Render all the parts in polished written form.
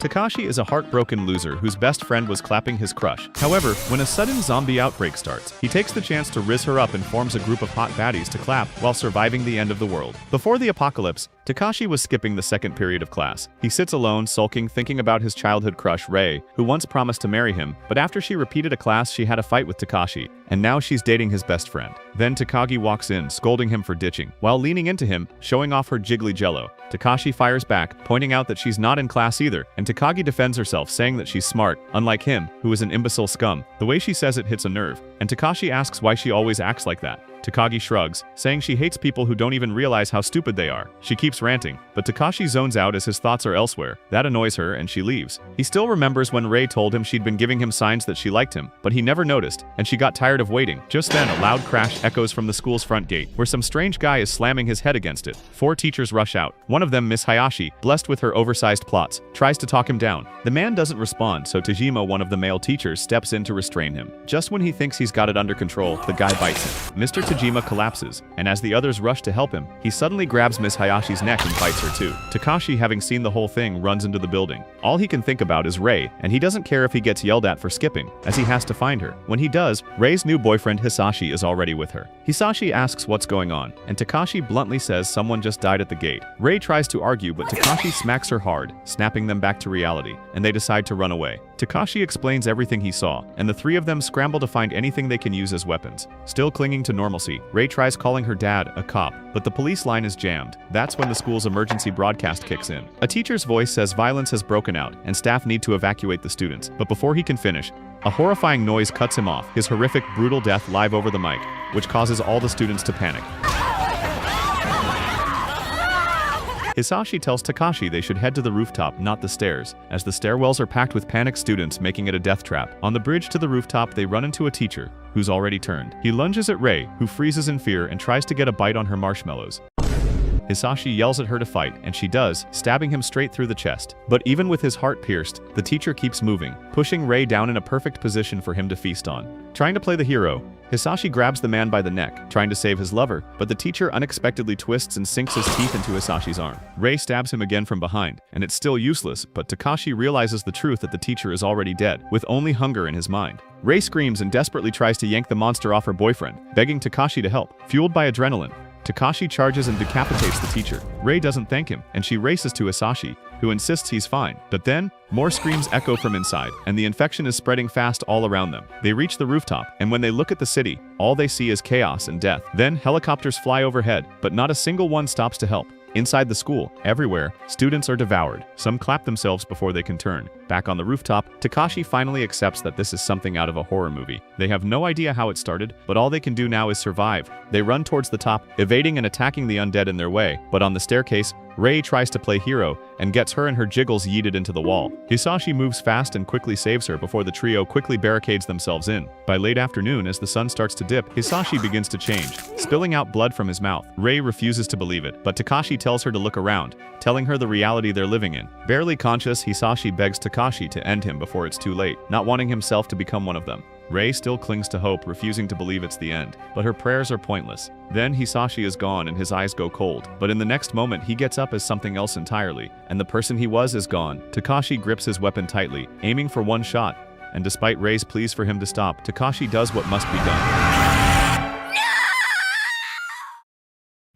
Takashi is a heartbroken loser whose best friend was clapping his crush. However, when a sudden zombie outbreak starts, he takes the chance to rizz her up and forms a group of hot baddies to clap while surviving the end of the world. Before the apocalypse, Takashi was skipping the second period of class. He sits alone, sulking, thinking about his childhood crush, Rei, who once promised to marry him, but after she repeated a class, she had a fight with Takashi, and now she's dating his best friend. Then Takagi walks in, scolding him for ditching. While leaning into him, showing off her jiggly jello, Takashi fires back, pointing out that she's not in class either, and Takagi defends herself, saying that she's smart, unlike him, who is an imbecile scum. The way she says it hits a nerve, and Takashi asks why she always acts like that. Takagi shrugs, saying she hates people who don't even realize how stupid they are. She keeps ranting, but Takashi zones out as his thoughts are elsewhere. That annoys her and she leaves. He still remembers when Rei told him she'd been giving him signs that she liked him, but he never noticed, and she got tired of waiting. Just then, a loud crash echoes from the school's front gate, where some strange guy is slamming his head against it. 4 teachers rush out. One of them, Miss Hayashi, blessed with her oversized plots, tries to talk him down. The man doesn't respond, so Tajima, one of the male teachers, steps in to restrain him. Just when he thinks he's got it under control, the guy bites him. Mr. Tajima collapses, and as the others rush to help him, he suddenly grabs Miss Hayashi's neck and bites her too. Takashi, having seen the whole thing, runs into the building. All he can think about is Rei, and he doesn't care if he gets yelled at for skipping, as he has to find her. When he does, Rei's new boyfriend Hisashi is already with her. Hisashi asks what's going on, and Takashi bluntly says someone just died at the gate. Rei tries to argue, but Takashi smacks her hard, snapping them back to reality, and they decide to run away. Takashi explains everything he saw, and the 3 of them scramble to find anything they can use as weapons. Still clinging to normalcy, Rei tries calling her dad, a cop, but the police line is jammed. That's when the school's emergency broadcast kicks in. A teacher's voice says violence has broken out, and staff need to evacuate the students, but before he can finish, a horrifying noise cuts him off, his horrific, brutal death live over the mic, which causes all the students to panic. Hisashi tells Takashi they should head to the rooftop, not the stairs, as the stairwells are packed with panicked students, making it a death trap. On the bridge to the rooftop, they run into a teacher, who's already turned. He lunges at Rei, who freezes in fear and tries to get a bite on her marshmallows. Hisashi yells at her to fight, and she does, stabbing him straight through the chest. But even with his heart pierced, the teacher keeps moving, pushing Rei down in a perfect position for him to feast on. Trying to play the hero, Hisashi grabs the man by the neck, trying to save his lover, but the teacher unexpectedly twists and sinks his teeth into Hisashi's arm. Rei stabs him again from behind, and it's still useless, but Takashi realizes the truth that the teacher is already dead, with only hunger in his mind. Rei screams and desperately tries to yank the monster off her boyfriend, begging Takashi to help. Fueled by adrenaline, Takashi charges and decapitates the teacher. Rei doesn't thank him, and she races to Hisashi, who insists he's fine. But then, more screams echo from inside, and the infection is spreading fast all around them. They reach the rooftop, and when they look at the city, all they see is chaos and death. Then helicopters fly overhead, but not a single one stops to help. Inside the school, everywhere, students are devoured. Some clap themselves before they can turn. Back on the rooftop, Takashi finally accepts that this is something out of a horror movie. They have no idea how it started, but all they can do now is survive. They run towards the top, evading and attacking the undead in their way, but on the staircase, Rei tries to play hero and gets her and her jiggles yeeted into the wall. Hisashi moves fast and quickly saves her before the trio quickly barricades themselves in. By late afternoon, as the sun starts to dip, Hisashi begins to change, spilling out blood from his mouth. Rei refuses to believe it, but Takashi tells her to look around, telling her the reality they're living in. Barely conscious, Hisashi begs Takashi to end him before it's too late, not wanting himself to become one of them. Rei still clings to hope, refusing to believe it's the end, but her prayers are pointless. Then Hisashi is gone and his eyes go cold, but in the next moment he gets up as something else entirely, and the person he was is gone. Takashi grips his weapon tightly, aiming for one shot, and despite Rei's pleas for him to stop, Takashi does what must be done.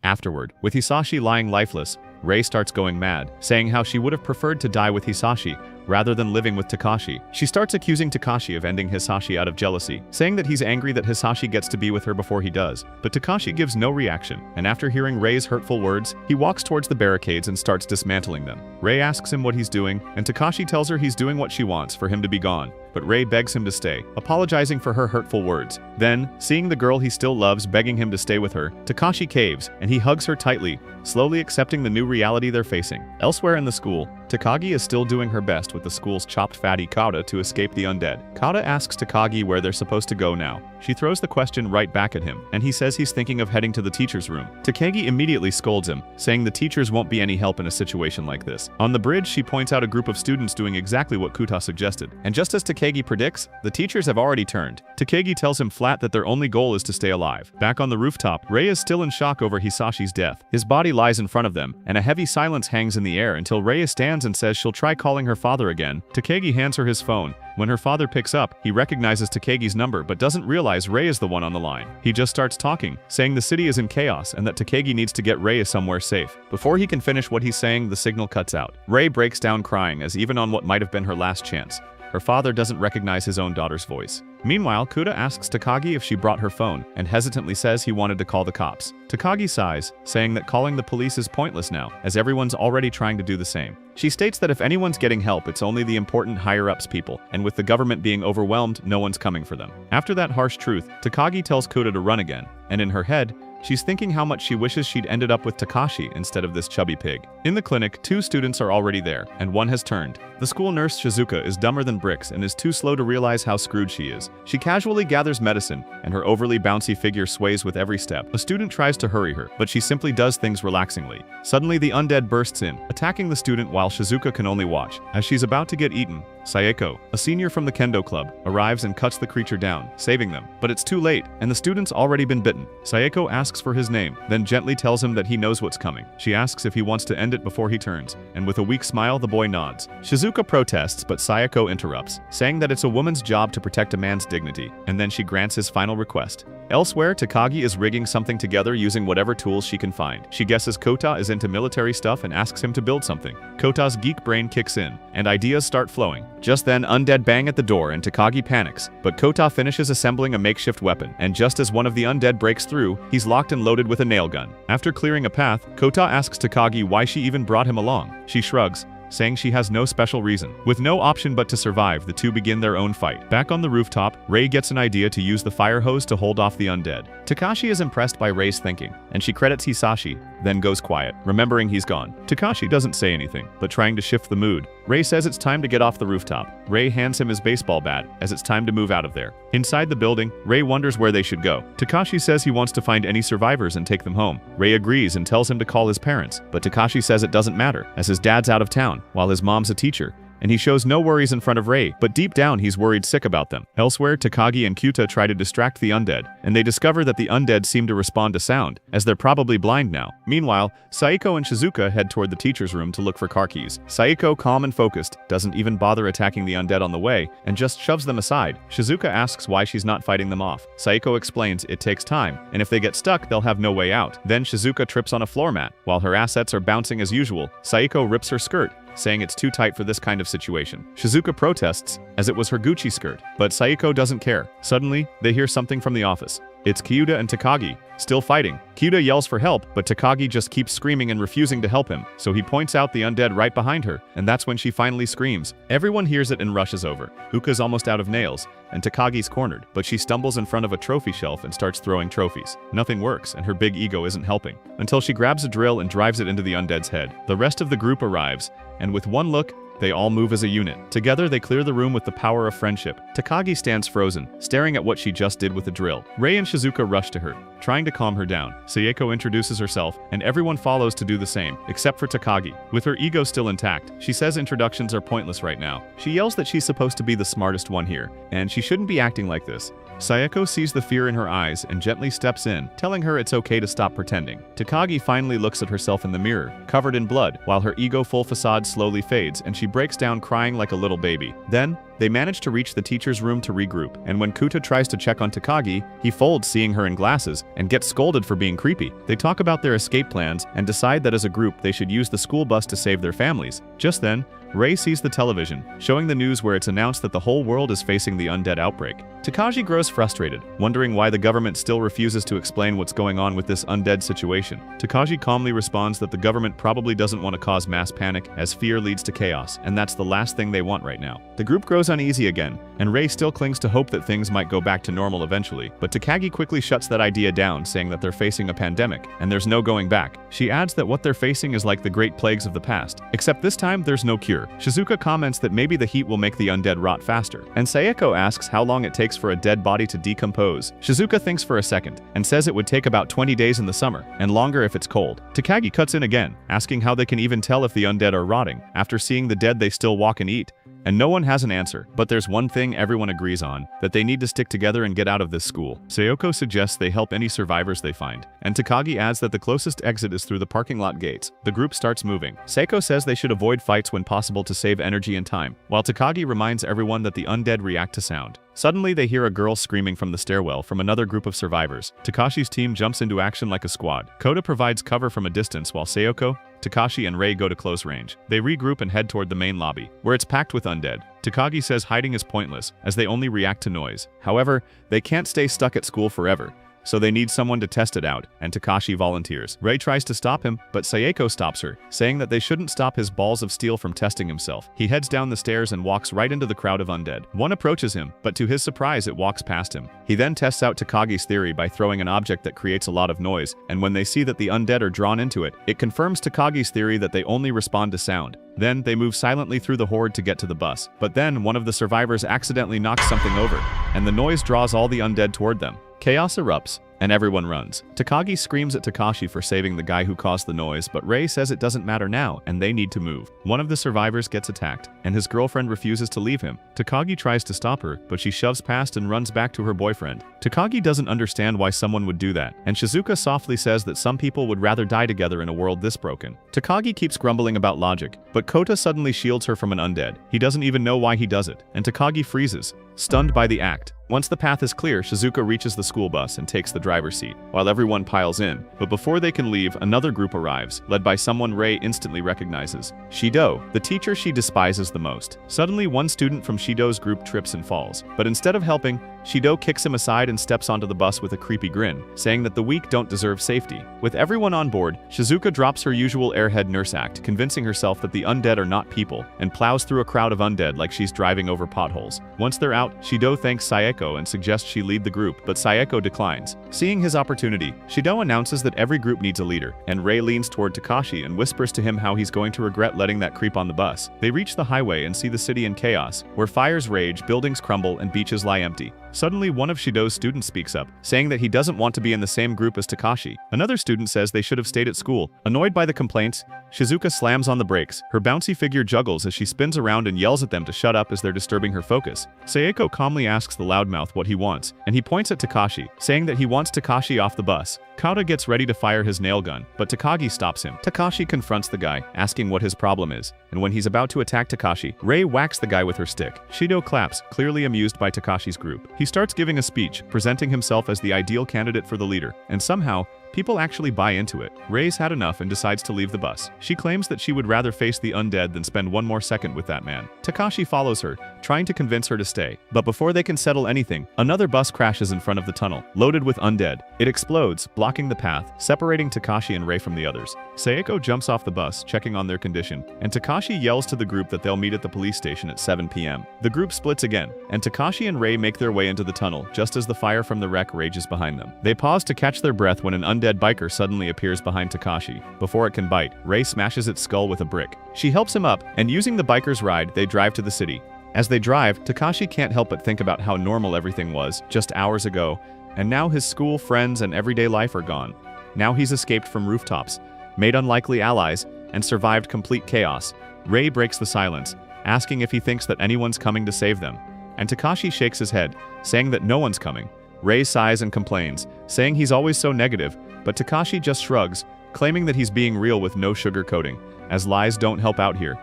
Afterward, with Hisashi lying lifeless, Rei starts going mad, saying how she would have preferred to die with Hisashi rather than living with Takashi. She starts accusing Takashi of ending Hisashi out of jealousy, saying that he's angry that Hisashi gets to be with her before he does. But Takashi gives no reaction, and after hearing Rei's hurtful words, he walks towards the barricades and starts dismantling them. Rei asks him what he's doing, and Takashi tells her he's doing what she wants, for him to be gone. But Rei begs him to stay, apologizing for her hurtful words. Then, seeing the girl he still loves begging him to stay with her, Takashi caves, and he hugs her tightly, slowly accepting the new reality they're facing. Elsewhere in the school, Takagi is still doing her best with the school's chopped fatty Kauta to escape the undead. Kauta asks Takagi where they're supposed to go now. She throws the question right back at him, and he says he's thinking of heading to the teacher's room. Takagi immediately scolds him, saying the teachers won't be any help in a situation like this. On the bridge, she points out a group of students doing exactly what Kuta suggested, and just as Takagi Takagi predicts, the teachers have already turned. Takagi tells him flat that their only goal is to stay alive. Back on the rooftop, Rei is still in shock over Hisashi's death. His body lies in front of them, and a heavy silence hangs in the air until Rei stands and says she'll try calling her father again. Takagi hands her his phone. When her father picks up, he recognizes Takagi's number but doesn't realize Rei is the one on the line. He just starts talking, saying the city is in chaos and that Takagi needs to get Rei somewhere safe. Before he can finish what he's saying, the signal cuts out. Rei breaks down crying as even on what might have been her last chance, her father doesn't recognize his own daughter's voice. Meanwhile, Kuta asks Takagi if she brought her phone, and hesitantly says he wanted to call the cops. Takagi sighs, saying that calling the police is pointless now, as everyone's already trying to do the same. She states that if anyone's getting help, it's only the important higher-ups people, and with the government being overwhelmed, no one's coming for them. After that harsh truth, Takagi tells Kuta to run again, and in her head, she's thinking how much she wishes she'd ended up with Takashi instead of this chubby pig. In the clinic, 2 students are already there, and one has turned. The school nurse Shizuka is dumber than bricks and is too slow to realize how screwed she is. She casually gathers medicine, and her overly bouncy figure sways with every step. A student tries to hurry her, but she simply does things relaxingly. Suddenly, the undead bursts in, attacking the student while Shizuka can only watch. As she's about to get eaten, Sayeko, a senior from the kendo club, arrives and cuts the creature down, saving them. But it's too late, and the student's already been bitten. Sayeko asks for his name, then gently tells him that he knows what's coming. She asks if he wants to end it before he turns, and with a weak smile the boy nods. Shizuka protests, but Sayeko interrupts, saying that it's a woman's job to protect a man's dignity, and then she grants his final request. Elsewhere, Takagi is rigging something together using whatever tools she can find. She guesses Kota is into military stuff and asks him to build something. Kota's geek brain kicks in, and ideas start flowing. Just then, undead bang at the door and Takagi panics, but Kota finishes assembling a makeshift weapon, and just as one of the undead breaks through, he's locked and loaded with a nail gun. After clearing a path, Kota asks Takagi why she even brought him along. She shrugs, saying she has no special reason. With no option but to survive, the two begin their own fight. Back on the rooftop, Rei gets an idea to use the fire hose to hold off the undead. Takashi is impressed by Rei's thinking, and she credits Hisashi, then goes quiet, remembering he's gone. Takashi doesn't say anything, but trying to shift the mood. Rei says it's time to get off the rooftop. Rei hands him his baseball bat, as it's time to move out of there. Inside the building, Rei wonders where they should go. Takashi says he wants to find any survivors and take them home. Rei agrees and tells him to call his parents, but Takashi says it doesn't matter, as his dad's out of town, while his mom's a teacher, and he shows no worries in front of Rei, but deep down he's worried sick about them. Elsewhere, Takagi and Kyuta try to distract the undead, and they discover that the undead seem to respond to sound, as they're probably blind now. Meanwhile, Saeko and Shizuka head toward the teacher's room to look for car keys. Saeko, calm and focused, doesn't even bother attacking the undead on the way, and just shoves them aside. Shizuka asks why she's not fighting them off. Saeko explains it takes time, and if they get stuck, they'll have no way out. Then Shizuka trips on a floor mat. While her assets are bouncing as usual, Saeko rips her skirt, saying it's too tight for this kind of situation. Shizuka protests, as it was her Gucci skirt, but Saeko doesn't care. Suddenly, they hear something from the office. It's Kyuta and Takagi, still fighting. Kyuta yells for help, but Takagi just keeps screaming and refusing to help him, so he points out the undead right behind her, and that's when she finally screams. Everyone hears it and rushes over. Uka's almost out of nails, and Takagi's cornered, but she stumbles in front of a trophy shelf and starts throwing trophies. Nothing works, and her big ego isn't helping, until she grabs a drill and drives it into the undead's head. The rest of the group arrives, and with one look, they all move as a unit. Together, they clear the room with the power of friendship. Takagi stands frozen, staring at what she just did with the drill. Rei and Shizuka rush to her, trying to calm her down. Sayeko introduces herself, and everyone follows to do the same, except for Takagi. With her ego still intact, she says introductions are pointless right now. She yells that she's supposed to be the smartest one here, and she shouldn't be acting like this. Sayeko sees the fear in her eyes and gently steps in, telling her it's okay to stop pretending. Takagi finally looks at herself in the mirror, covered in blood, while her ego-full facade slowly fades and she breaks down crying like a little baby. Then, they manage to reach the teacher's room to regroup, and when Kuta tries to check on Takagi, he folds seeing her in glasses and gets scolded for being creepy. They talk about their escape plans and decide that as a group they should use the school bus to save their families. Just then, Rei sees the television, showing the news where it's announced that the whole world is facing the undead outbreak. Takagi grows frustrated, wondering why the government still refuses to explain what's going on with this undead situation. Takagi calmly responds that the government probably doesn't want to cause mass panic, as fear leads to chaos, and that's the last thing they want right now. The group grows uneasy again, and Rei still clings to hope that things might go back to normal eventually, but Takagi quickly shuts that idea down, saying that they're facing a pandemic, and there's no going back. She adds that what they're facing is like the great plagues of the past, except this time there's no cure. Shizuka comments that maybe the heat will make the undead rot faster, and Sayeko asks how long it takes for a dead body to decompose. Shizuka thinks for a second, and says it would take about 20 days in the summer, and longer if it's cold. Takagi cuts in again, asking how they can even tell if the undead are rotting, after seeing the dead they still walk and eat. and no one has an answer. But there's one thing everyone agrees on, that they need to stick together and get out of this school. Sayoko suggests they help any survivors they find, and Takagi adds that the closest exit is through the parking lot gates. The group starts moving. Seiko says they should avoid fights when possible to save energy and time, while Takagi reminds everyone that the undead react to sound. Suddenly, they hear a girl screaming from the stairwell from another group of survivors. Takashi's team jumps into action like a squad. Kota provides cover from a distance while Sayoko, Takashi and Rei go to close range. They regroup and head toward the main lobby, where it's packed with undead. Takagi says hiding is pointless, as they only react to noise. However, they can't stay stuck at school forever, so they need someone to test it out, and Takashi volunteers. Rei tries to stop him, but Sayeko stops her, saying that they shouldn't stop his balls of steel from testing himself. He heads down the stairs and walks right into the crowd of undead. One approaches him, but to his surprise it walks past him. He then tests out Takagi's theory by throwing an object that creates a lot of noise, and when they see that the undead are drawn into it, it confirms Takagi's theory that they only respond to sound. Then, they move silently through the horde to get to the bus. But then, one of the survivors accidentally knocks something over, and the noise draws all the undead toward them. Chaos erupts, and everyone runs. Takagi screams at Takashi for saving the guy who caused the noise, but Rei says it doesn't matter now, and they need to move. One of the survivors gets attacked, and his girlfriend refuses to leave him. Takagi tries to stop her, but she shoves past and runs back to her boyfriend. Takagi doesn't understand why someone would do that, and Shizuka softly says that some people would rather die together in a world this broken. Takagi keeps grumbling about logic, but Kota suddenly shields her from an undead. He doesn't even know why he does it, and Takagi freezes, stunned by the act. Once the path is clear, Shizuka reaches the school bus and takes the driver's seat, while everyone piles in. But before they can leave, another group arrives, led by someone Rei instantly recognizes. Shido, the teacher she despises the most. Suddenly, one student from Shido's group trips and falls. But instead of helping, Shido kicks him aside and steps onto the bus with a creepy grin, saying that the weak don't deserve safety. With everyone on board, Shizuka drops her usual airhead nurse act, convincing herself that the undead are not people, and plows through a crowd of undead like she's driving over potholes. Once they're out, Shido thanks Sayeko and suggests she lead the group, but Sayeko declines. Seeing his opportunity, Shido announces that every group needs a leader, and Rei leans toward Takashi and whispers to him how he's going to regret letting that creep on the bus. They reach the highway and see the city in chaos, where fires rage, buildings crumble, and beaches lie empty. Suddenly, one of Shido's students speaks up, saying that he doesn't want to be in the same group as Takashi. Another student says they should have stayed at school. Annoyed by the complaints, Shizuka slams on the brakes. Her bouncy figure juggles as she spins around and yells at them to shut up as they're disturbing her focus. Sayeko calmly asks the loudmouth what he wants, and he points at Takashi, saying that he wants Takashi off the bus. Kota gets ready to fire his nail gun, but Takagi stops him. Takashi confronts the guy, asking what his problem is, and when he's about to attack Takashi, Rei whacks the guy with her stick. Shido claps, clearly amused by Takashi's group. He starts giving a speech, presenting himself as the ideal candidate for the leader, and somehow, people actually buy into it. Rei's had enough and decides to leave the bus. She claims that she would rather face the undead than spend one more second with that man. Takashi follows her, trying to convince her to stay. But before they can settle anything, another bus crashes in front of the tunnel, loaded with undead. It explodes, blocking the path, separating Takashi and Rei from the others. Sayeko jumps off the bus, checking on their condition, and Takashi yells to the group that they'll meet at the police station at 7 p.m. The group splits again, and Takashi and Rei make their way into the tunnel, just as the fire from the wreck rages behind them. They pause to catch their breath when an undead biker suddenly appears behind Takashi. Before it can bite, Rei smashes its skull with a brick. She helps him up, and using the biker's ride, they drive to the city. As they drive, Takashi can't help but think about how normal everything was just hours ago, and now his school, friends, and everyday life are gone. Now he's escaped from rooftops, made unlikely allies, and survived complete chaos. Rei breaks the silence, asking if he thinks that anyone's coming to save them, and Takashi shakes his head, saying that no one's coming. Rei sighs and complains, saying he's always so negative, but Takashi just shrugs, claiming that he's being real with no sugarcoating, as lies don't help out here.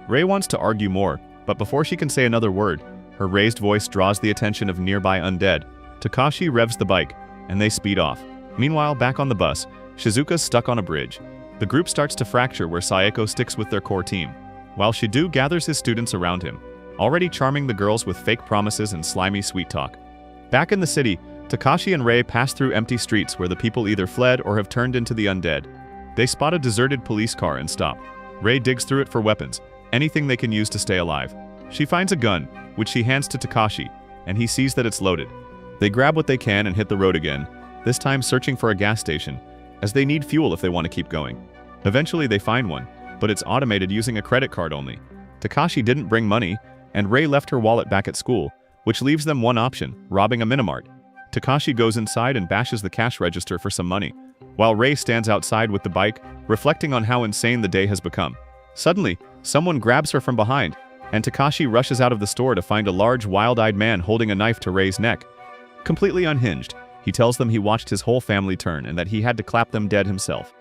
Rei wants to argue more, but before she can say another word, her raised voice draws the attention of nearby undead. Takashi revs the bike, and they speed off. Meanwhile, back on the bus, Shizuka's stuck on a bridge. The group starts to fracture where Sayeko sticks with their core team, while Shido gathers his students around him, already charming the girls with fake promises and slimy sweet talk. Back in the city, Takashi and Rei pass through empty streets where the people either fled or have turned into the undead. They spot a deserted police car and stop. Rei digs through it for weapons, anything they can use to stay alive. She finds a gun, which she hands to Takashi, and he sees that it's loaded. They grab what they can and hit the road again, this time searching for a gas station, as they need fuel if they want to keep going. Eventually they find one, but it's automated using a credit card only. Takashi didn't bring money, and Rei left her wallet back at school, which leaves them one option, robbing a minimart. Takashi goes inside and bashes the cash register for some money, while Rei stands outside with the bike, reflecting on how insane the day has become. Suddenly, someone grabs her from behind, and Takashi rushes out of the store to find a large, wild-eyed man holding a knife to Rei's neck. Completely unhinged, he tells them he watched his whole family turn and that he had to clap them dead himself.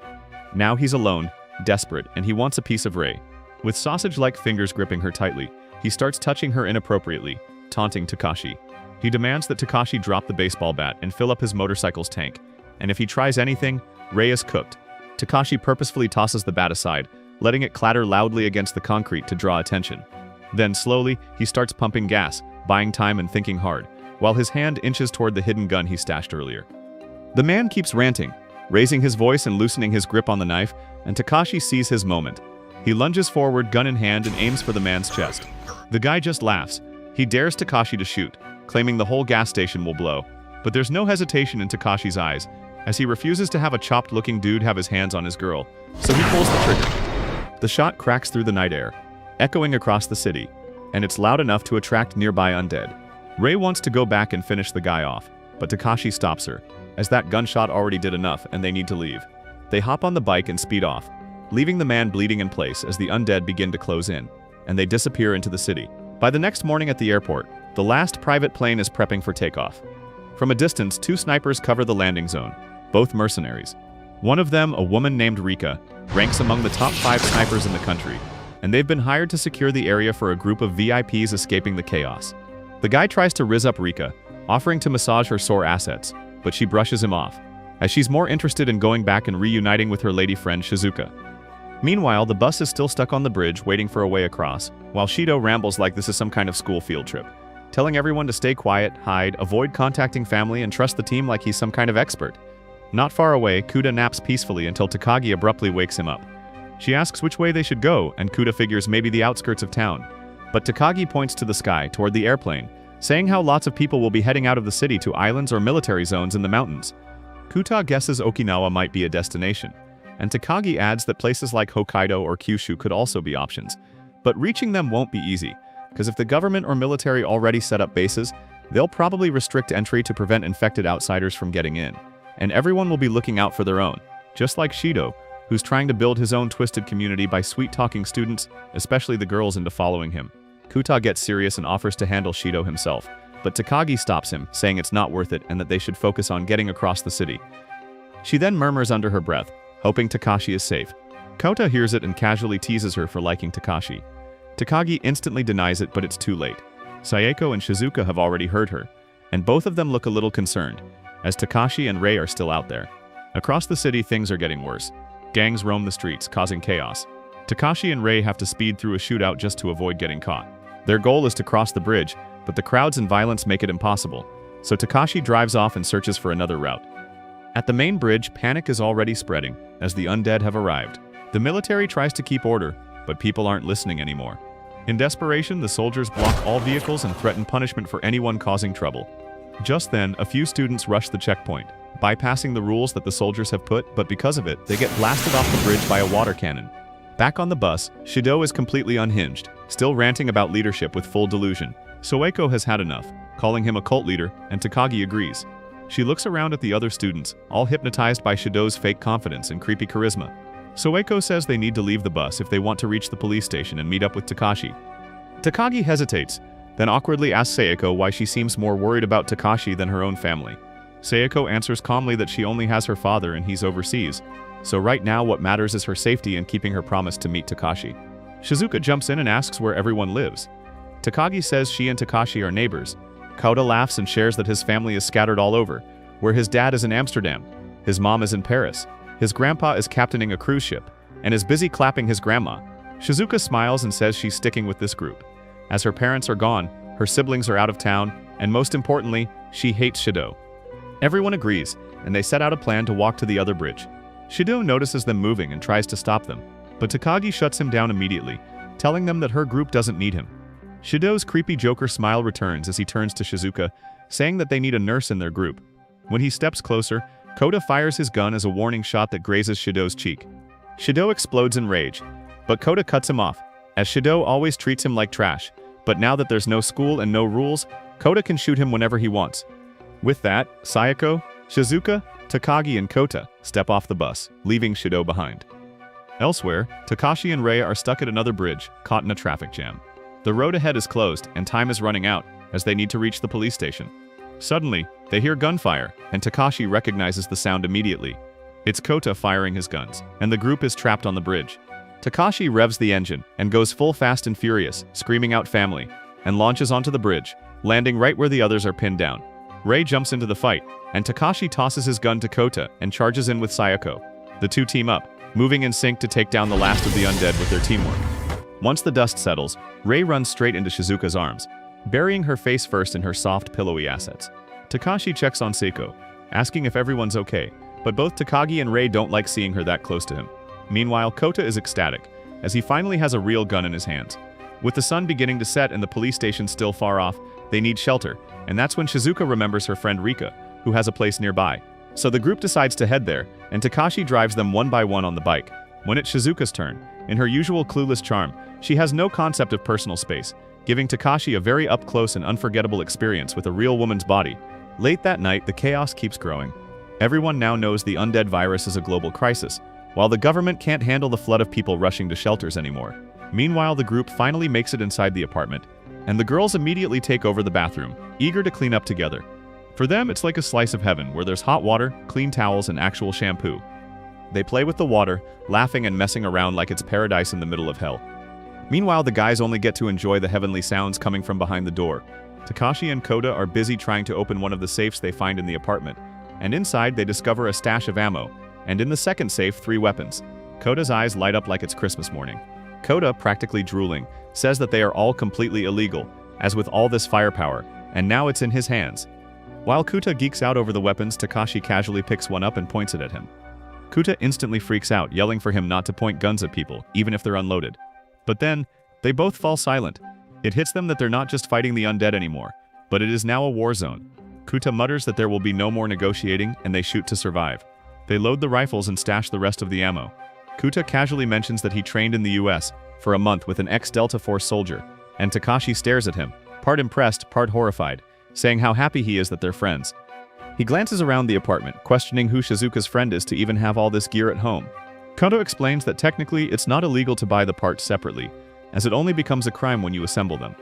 Now he's alone, desperate, and he wants a piece of Rei. With sausage-like fingers gripping her tightly, he starts touching her inappropriately, taunting Takashi. He demands that Takashi drop the baseball bat and fill up his motorcycle's tank, and if he tries anything, Rei is cooked. Takashi purposefully tosses the bat aside, letting it clatter loudly against the concrete to draw attention. Then slowly, he starts pumping gas, buying time and thinking hard, while his hand inches toward the hidden gun he stashed earlier. The man keeps ranting, raising his voice and loosening his grip on the knife, and Takashi sees his moment. He lunges forward, gun in hand, and aims for the man's chest. The guy just laughs. He dares Takashi to shoot, claiming the whole gas station will blow. But there's no hesitation in Takashi's eyes, as he refuses to have a chopped-looking dude have his hands on his girl, so he pulls the trigger. The shot cracks through the night air, echoing across the city, and it's loud enough to attract nearby undead. Rei wants to go back and finish the guy off, but Takashi stops her, as that gunshot already did enough and they need to leave. They hop on the bike and speed off, leaving the man bleeding in place as the undead begin to close in, and they disappear into the city. By the next morning at the airport, the last private plane is prepping for takeoff. From a distance, two snipers cover the landing zone, both mercenaries. One of them, a woman named Rika, ranks among the top 5 snipers in the country, and they've been hired to secure the area for a group of VIPs escaping the chaos. The guy tries to rizz up Rika, offering to massage her sore assets, but she brushes him off, as she's more interested in going back and reuniting with her lady friend Shizuka. Meanwhile, the bus is still stuck on the bridge waiting for a way across, while Shido rambles like this is some kind of school field trip, telling everyone to stay quiet, hide, avoid contacting family, and trust the team like he's some kind of expert. Not far away, Kuda naps peacefully until Takagi abruptly wakes him up. She asks which way they should go, and Kuda figures maybe the outskirts of town. But Takagi points to the sky, toward the airplane, saying how lots of people will be heading out of the city to islands or military zones in the mountains. Kuta guesses Okinawa might be a destination, and Takagi adds that places like Hokkaido or Kyushu could also be options. But reaching them won't be easy, because if the government or military already set up bases, they'll probably restrict entry to prevent infected outsiders from getting in. And everyone will be looking out for their own, just like Shido, who's trying to build his own twisted community by sweet-talking students, especially the girls, into following him. Kuta gets serious and offers to handle Shido himself, but Takagi stops him, saying it's not worth it and that they should focus on getting across the city. She then murmurs under her breath, hoping Takashi is safe. Kota hears it and casually teases her for liking Takashi. Takagi instantly denies it, but it's too late. Sayeko and Shizuka have already heard her, and both of them look a little concerned, as Takashi and Rei are still out there. Across the city, things are getting worse. Gangs roam the streets, causing chaos. Takashi and Rei have to speed through a shootout just to avoid getting caught. Their goal is to cross the bridge, but the crowds and violence make it impossible, so Takashi drives off and searches for another route. At the main bridge, panic is already spreading, as the undead have arrived. The military tries to keep order, but people aren't listening anymore. In desperation, the soldiers block all vehicles and threaten punishment for anyone causing trouble. Just then, a few students rush the checkpoint, bypassing the rules that the soldiers have put, but because of it, they get blasted off the bridge by a water cannon. Back on the bus, Shido is completely unhinged, still ranting about leadership with full delusion. Soeko has had enough, calling him a cult leader, and Takagi agrees. She looks around at the other students, all hypnotized by Shido's fake confidence and creepy charisma. Soeko says they need to leave the bus if they want to reach the police station and meet up with Takashi. Takagi hesitates, then awkwardly asks Sayeko why she seems more worried about Takashi than her own family. Sayeko answers calmly that she only has her father and he's overseas, so right now what matters is her safety and keeping her promise to meet Takashi. Shizuka jumps in and asks where everyone lives. Takagi says she and Takashi are neighbors. Kota laughs and shares that his family is scattered all over, where his dad is in Amsterdam, his mom is in Paris, his grandpa is captaining a cruise ship, and is busy clapping his grandma. Shizuka smiles and says she's sticking with this group. As her parents are gone, her siblings are out of town, and most importantly, she hates Shido. Everyone agrees, and they set out a plan to walk to the other bridge. Shido notices them moving and tries to stop them, but Takagi shuts him down immediately, telling them that her group doesn't need him. Shido's creepy Joker smile returns as he turns to Shizuka, saying that they need a nurse in their group. When he steps closer, Kota fires his gun as a warning shot that grazes Shido's cheek. Shido explodes in rage, but Kota cuts him off, as Shido always treats him like trash, but now that there's no school and no rules, Kota can shoot him whenever he wants. With that, Sayeko, Shizuka, Takagi, and Kota step off the bus, leaving Shido behind. Elsewhere, Takashi and Rei are stuck at another bridge, caught in a traffic jam. The road ahead is closed, and time is running out, as they need to reach the police station. Suddenly, they hear gunfire, and Takashi recognizes the sound immediately. It's Kota firing his guns, and the group is trapped on the bridge. Takashi revs the engine, and goes full fast and furious, screaming out family, and launches onto the bridge, landing right where the others are pinned down. Ray jumps into the fight, and Takashi tosses his gun to Kota and charges in with Sayako. The two team up, moving in sync to take down the last of the undead with their teamwork. Once the dust settles, Ray runs straight into Shizuka's arms, burying her face first in her soft, pillowy assets. Takashi checks on Seiko, asking if everyone's okay, but both Takagi and Ray don't like seeing her that close to him. Meanwhile, Kota is ecstatic, as he finally has a real gun in his hands. With the sun beginning to set and the police station still far off, they need shelter, and that's when Shizuka remembers her friend Rika, who has a place nearby. So the group decides to head there, and Takashi drives them one by one on the bike. When it's Shizuka's turn, in her usual clueless charm, she has no concept of personal space, giving Takashi a very up-close and unforgettable experience with a real woman's body. Late that night, the chaos keeps growing. Everyone now knows the undead virus is a global crisis, while the government can't handle the flood of people rushing to shelters anymore. Meanwhile, the group finally makes it inside the apartment, and the girls immediately take over the bathroom, eager to clean up together. For them, it's like a slice of heaven, where there's hot water, clean towels, and actual shampoo. They play with the water, laughing and messing around like it's paradise in the middle of hell. Meanwhile, the guys only get to enjoy the heavenly sounds coming from behind the door. Takashi and Kota are busy trying to open one of the safes they find in the apartment, and inside they discover a stash of ammo, and in the second safe, 3 weapons. Kota's eyes light up like it's Christmas morning. Kota, practically drooling, says that they are all completely illegal, as with all this firepower, and now it's in his hands. While Kota geeks out over the weapons, Takashi casually picks one up and points it at him. Kota instantly freaks out, yelling for him not to point guns at people, even if they're unloaded. But then, they both fall silent. It hits them that they're not just fighting the undead anymore, but it is now a war zone. Kota mutters that there will be no more negotiating, and they shoot to survive. They load the rifles and stash the rest of the ammo. Kota casually mentions that he trained in the US for a month with an ex-Delta Force soldier, and Takashi stares at him, part impressed, part horrified, saying how happy he is that they're friends. He glances around the apartment, questioning who Shizuka's friend is to even have all this gear at home. Kota explains that technically it's not illegal to buy the parts separately, as it only becomes a crime when you assemble them.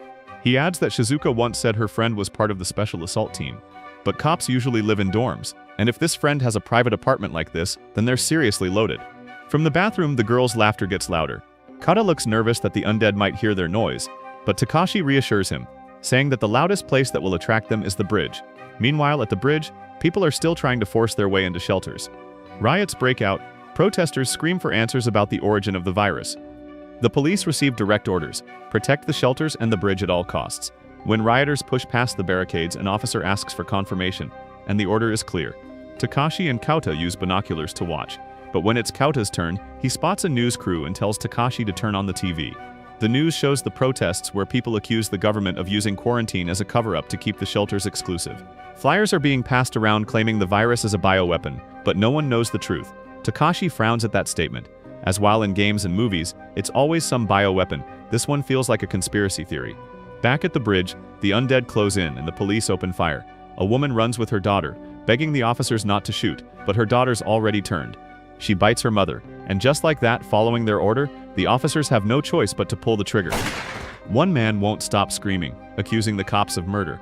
He adds that Shizuka once said her friend was part of the special assault team, but cops usually live in dorms, and if this friend has a private apartment like this, then they're seriously loaded. From the bathroom, the girls' laughter gets louder. Kota looks nervous that the undead might hear their noise, but Takashi reassures him, saying that the loudest place that will attract them is the bridge. Meanwhile, at the bridge, people are still trying to force their way into shelters. Riots break out, protesters scream for answers about the origin of the virus. The police receive direct orders: protect the shelters and the bridge at all costs. When rioters push past the barricades, an officer asks for confirmation, and the order is clear. Takashi and Kota use binoculars to watch, but when it's Kota's turn, he spots a news crew and tells Takashi to turn on the TV. The news shows the protests where people accuse the government of using quarantine as a cover-up to keep the shelters exclusive. Flyers are being passed around claiming the virus is a bioweapon, but no one knows the truth. Takashi frowns at that statement, as while in games and movies, it's always some bioweapon, this one feels like a conspiracy theory. Back at the bridge, the undead close in and the police open fire. A woman runs with her daughter, begging the officers not to shoot, but her daughter's already turned. She bites her mother, and just like that, following their order, the officers have no choice but to pull the trigger. One man won't stop screaming, accusing the cops of murder.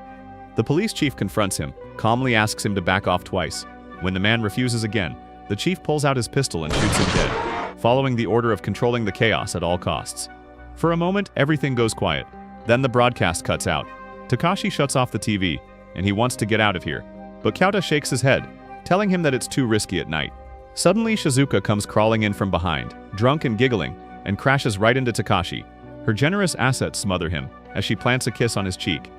The police chief confronts him, calmly asks him to back off twice. When the man refuses again, the chief pulls out his pistol and shoots him dead, following the order of controlling the chaos at all costs. For a moment, everything goes quiet. Then the broadcast cuts out. Takashi shuts off the TV, and he wants to get out of here, but Kota shakes his head, telling him that it's too risky at night. Suddenly, Shizuka comes crawling in from behind, drunk and giggling, and crashes right into Takashi. Her generous assets smother him, as she plants a kiss on his cheek.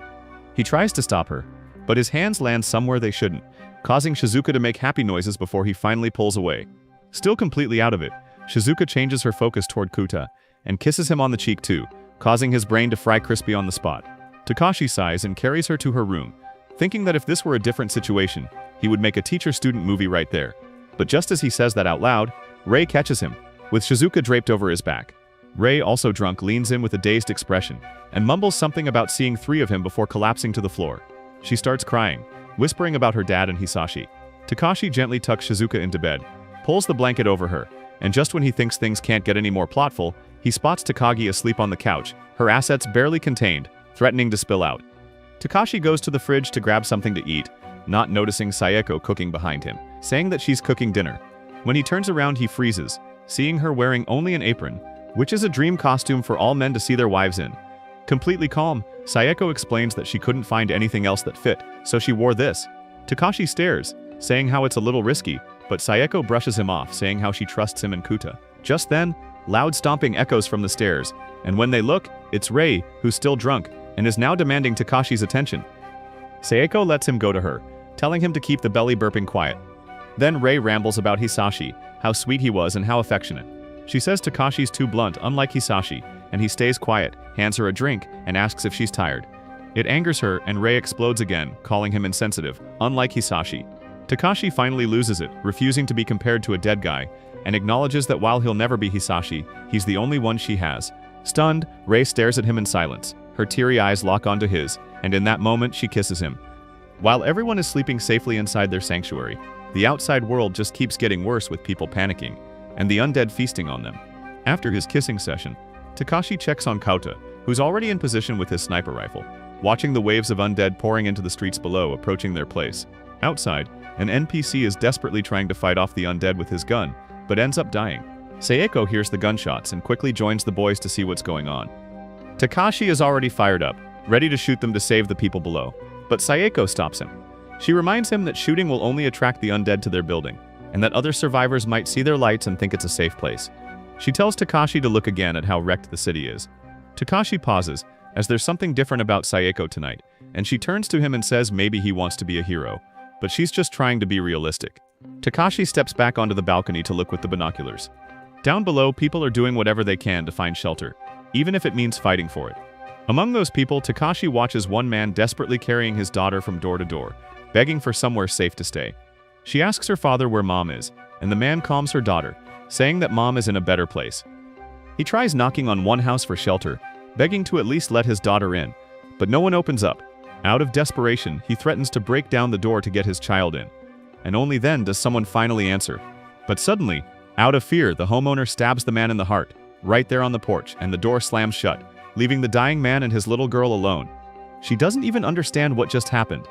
He tries to stop her, but his hands land somewhere they shouldn't, causing Shizuka to make happy noises before he finally pulls away. Still completely out of it, Shizuka changes her focus toward Kota, and kisses him on the cheek too, causing his brain to fry crispy on the spot. Takashi sighs and carries her to her room, thinking that if this were a different situation, he would make a teacher-student movie right there. But just as he says that out loud, Ray catches him, with Shizuka draped over his back. Ray, also drunk, leans in with a dazed expression, and mumbles something about seeing 3 of him before collapsing to the floor. She starts crying, whispering about her dad and Hisashi. Takashi gently tucks Shizuka into bed, pulls the blanket over her, and just when he thinks things can't get any more plotful, He spots Takagi asleep on the couch, her assets barely contained, threatening to spill out. Takashi goes to the fridge to grab something to eat, not noticing Sayeko cooking behind him, saying that she's cooking dinner. When he turns around, he freezes, seeing her wearing only an apron, which is a dream costume for all men to see their wives in. Completely calm, Sayeko explains that she couldn't find anything else that fit, so she wore this. Takashi stares, saying how it's a little risky, but Sayeko brushes him off, saying how she trusts him and Kuta. Just then, loud stomping echoes from the stairs, and when they look, it's Rei, who's still drunk, and is now demanding Takashi's attention. Sayeko lets him go to her, telling him to keep the belly burping quiet. Then Rei rambles about Hisashi, how sweet he was and how affectionate. She says Takashi's too blunt, unlike Hisashi, and he stays quiet, hands her a drink, and asks if she's tired. It angers her, and Rei explodes again, calling him insensitive, unlike Hisashi. Takashi finally loses it, refusing to be compared to a dead guy, and acknowledges that while he'll never be Hisashi, he's the only one she has. Stunned, Rei stares at him in silence. Her teary eyes lock onto his, and in that moment she kisses him. While everyone is sleeping safely inside their sanctuary, the outside world just keeps getting worse with people panicking, and the undead feasting on them. After his kissing session, Takashi checks on Kauta, who's already in position with his sniper rifle, watching the waves of undead pouring into the streets below approaching their place. Outside, an NPC is desperately trying to fight off the undead with his gun, but ends up dying. Sayeko hears the gunshots and quickly joins the boys to see what's going on. Takashi is already fired up, ready to shoot them to save the people below, but Sayeko stops him. She reminds him that shooting will only attract the undead to their building, and that other survivors might see their lights and think it's a safe place. She tells Takashi to look again at how wrecked the city is. Takashi pauses, as there's something different about Sayeko tonight, and she turns to him and says maybe he wants to be a hero, but she's just trying to be realistic. Takashi steps back onto the balcony to look with the binoculars. Down below, people are doing whatever they can to find shelter, even if it means fighting for it. Among those people, Takashi watches one man desperately carrying his daughter from door to door, begging for somewhere safe to stay. She asks her father where mom is, and the man calms her daughter, saying that mom is in a better place. He tries knocking on one house for shelter, begging to at least let his daughter in, but no one opens up. Out of desperation, he threatens to break down the door to get his child in, and only then does someone finally answer. But suddenly, out of fear, the homeowner stabs the man in the heart, right there on the porch, and the door slams shut, leaving the dying man and his little girl alone. She doesn't even understand what just happened,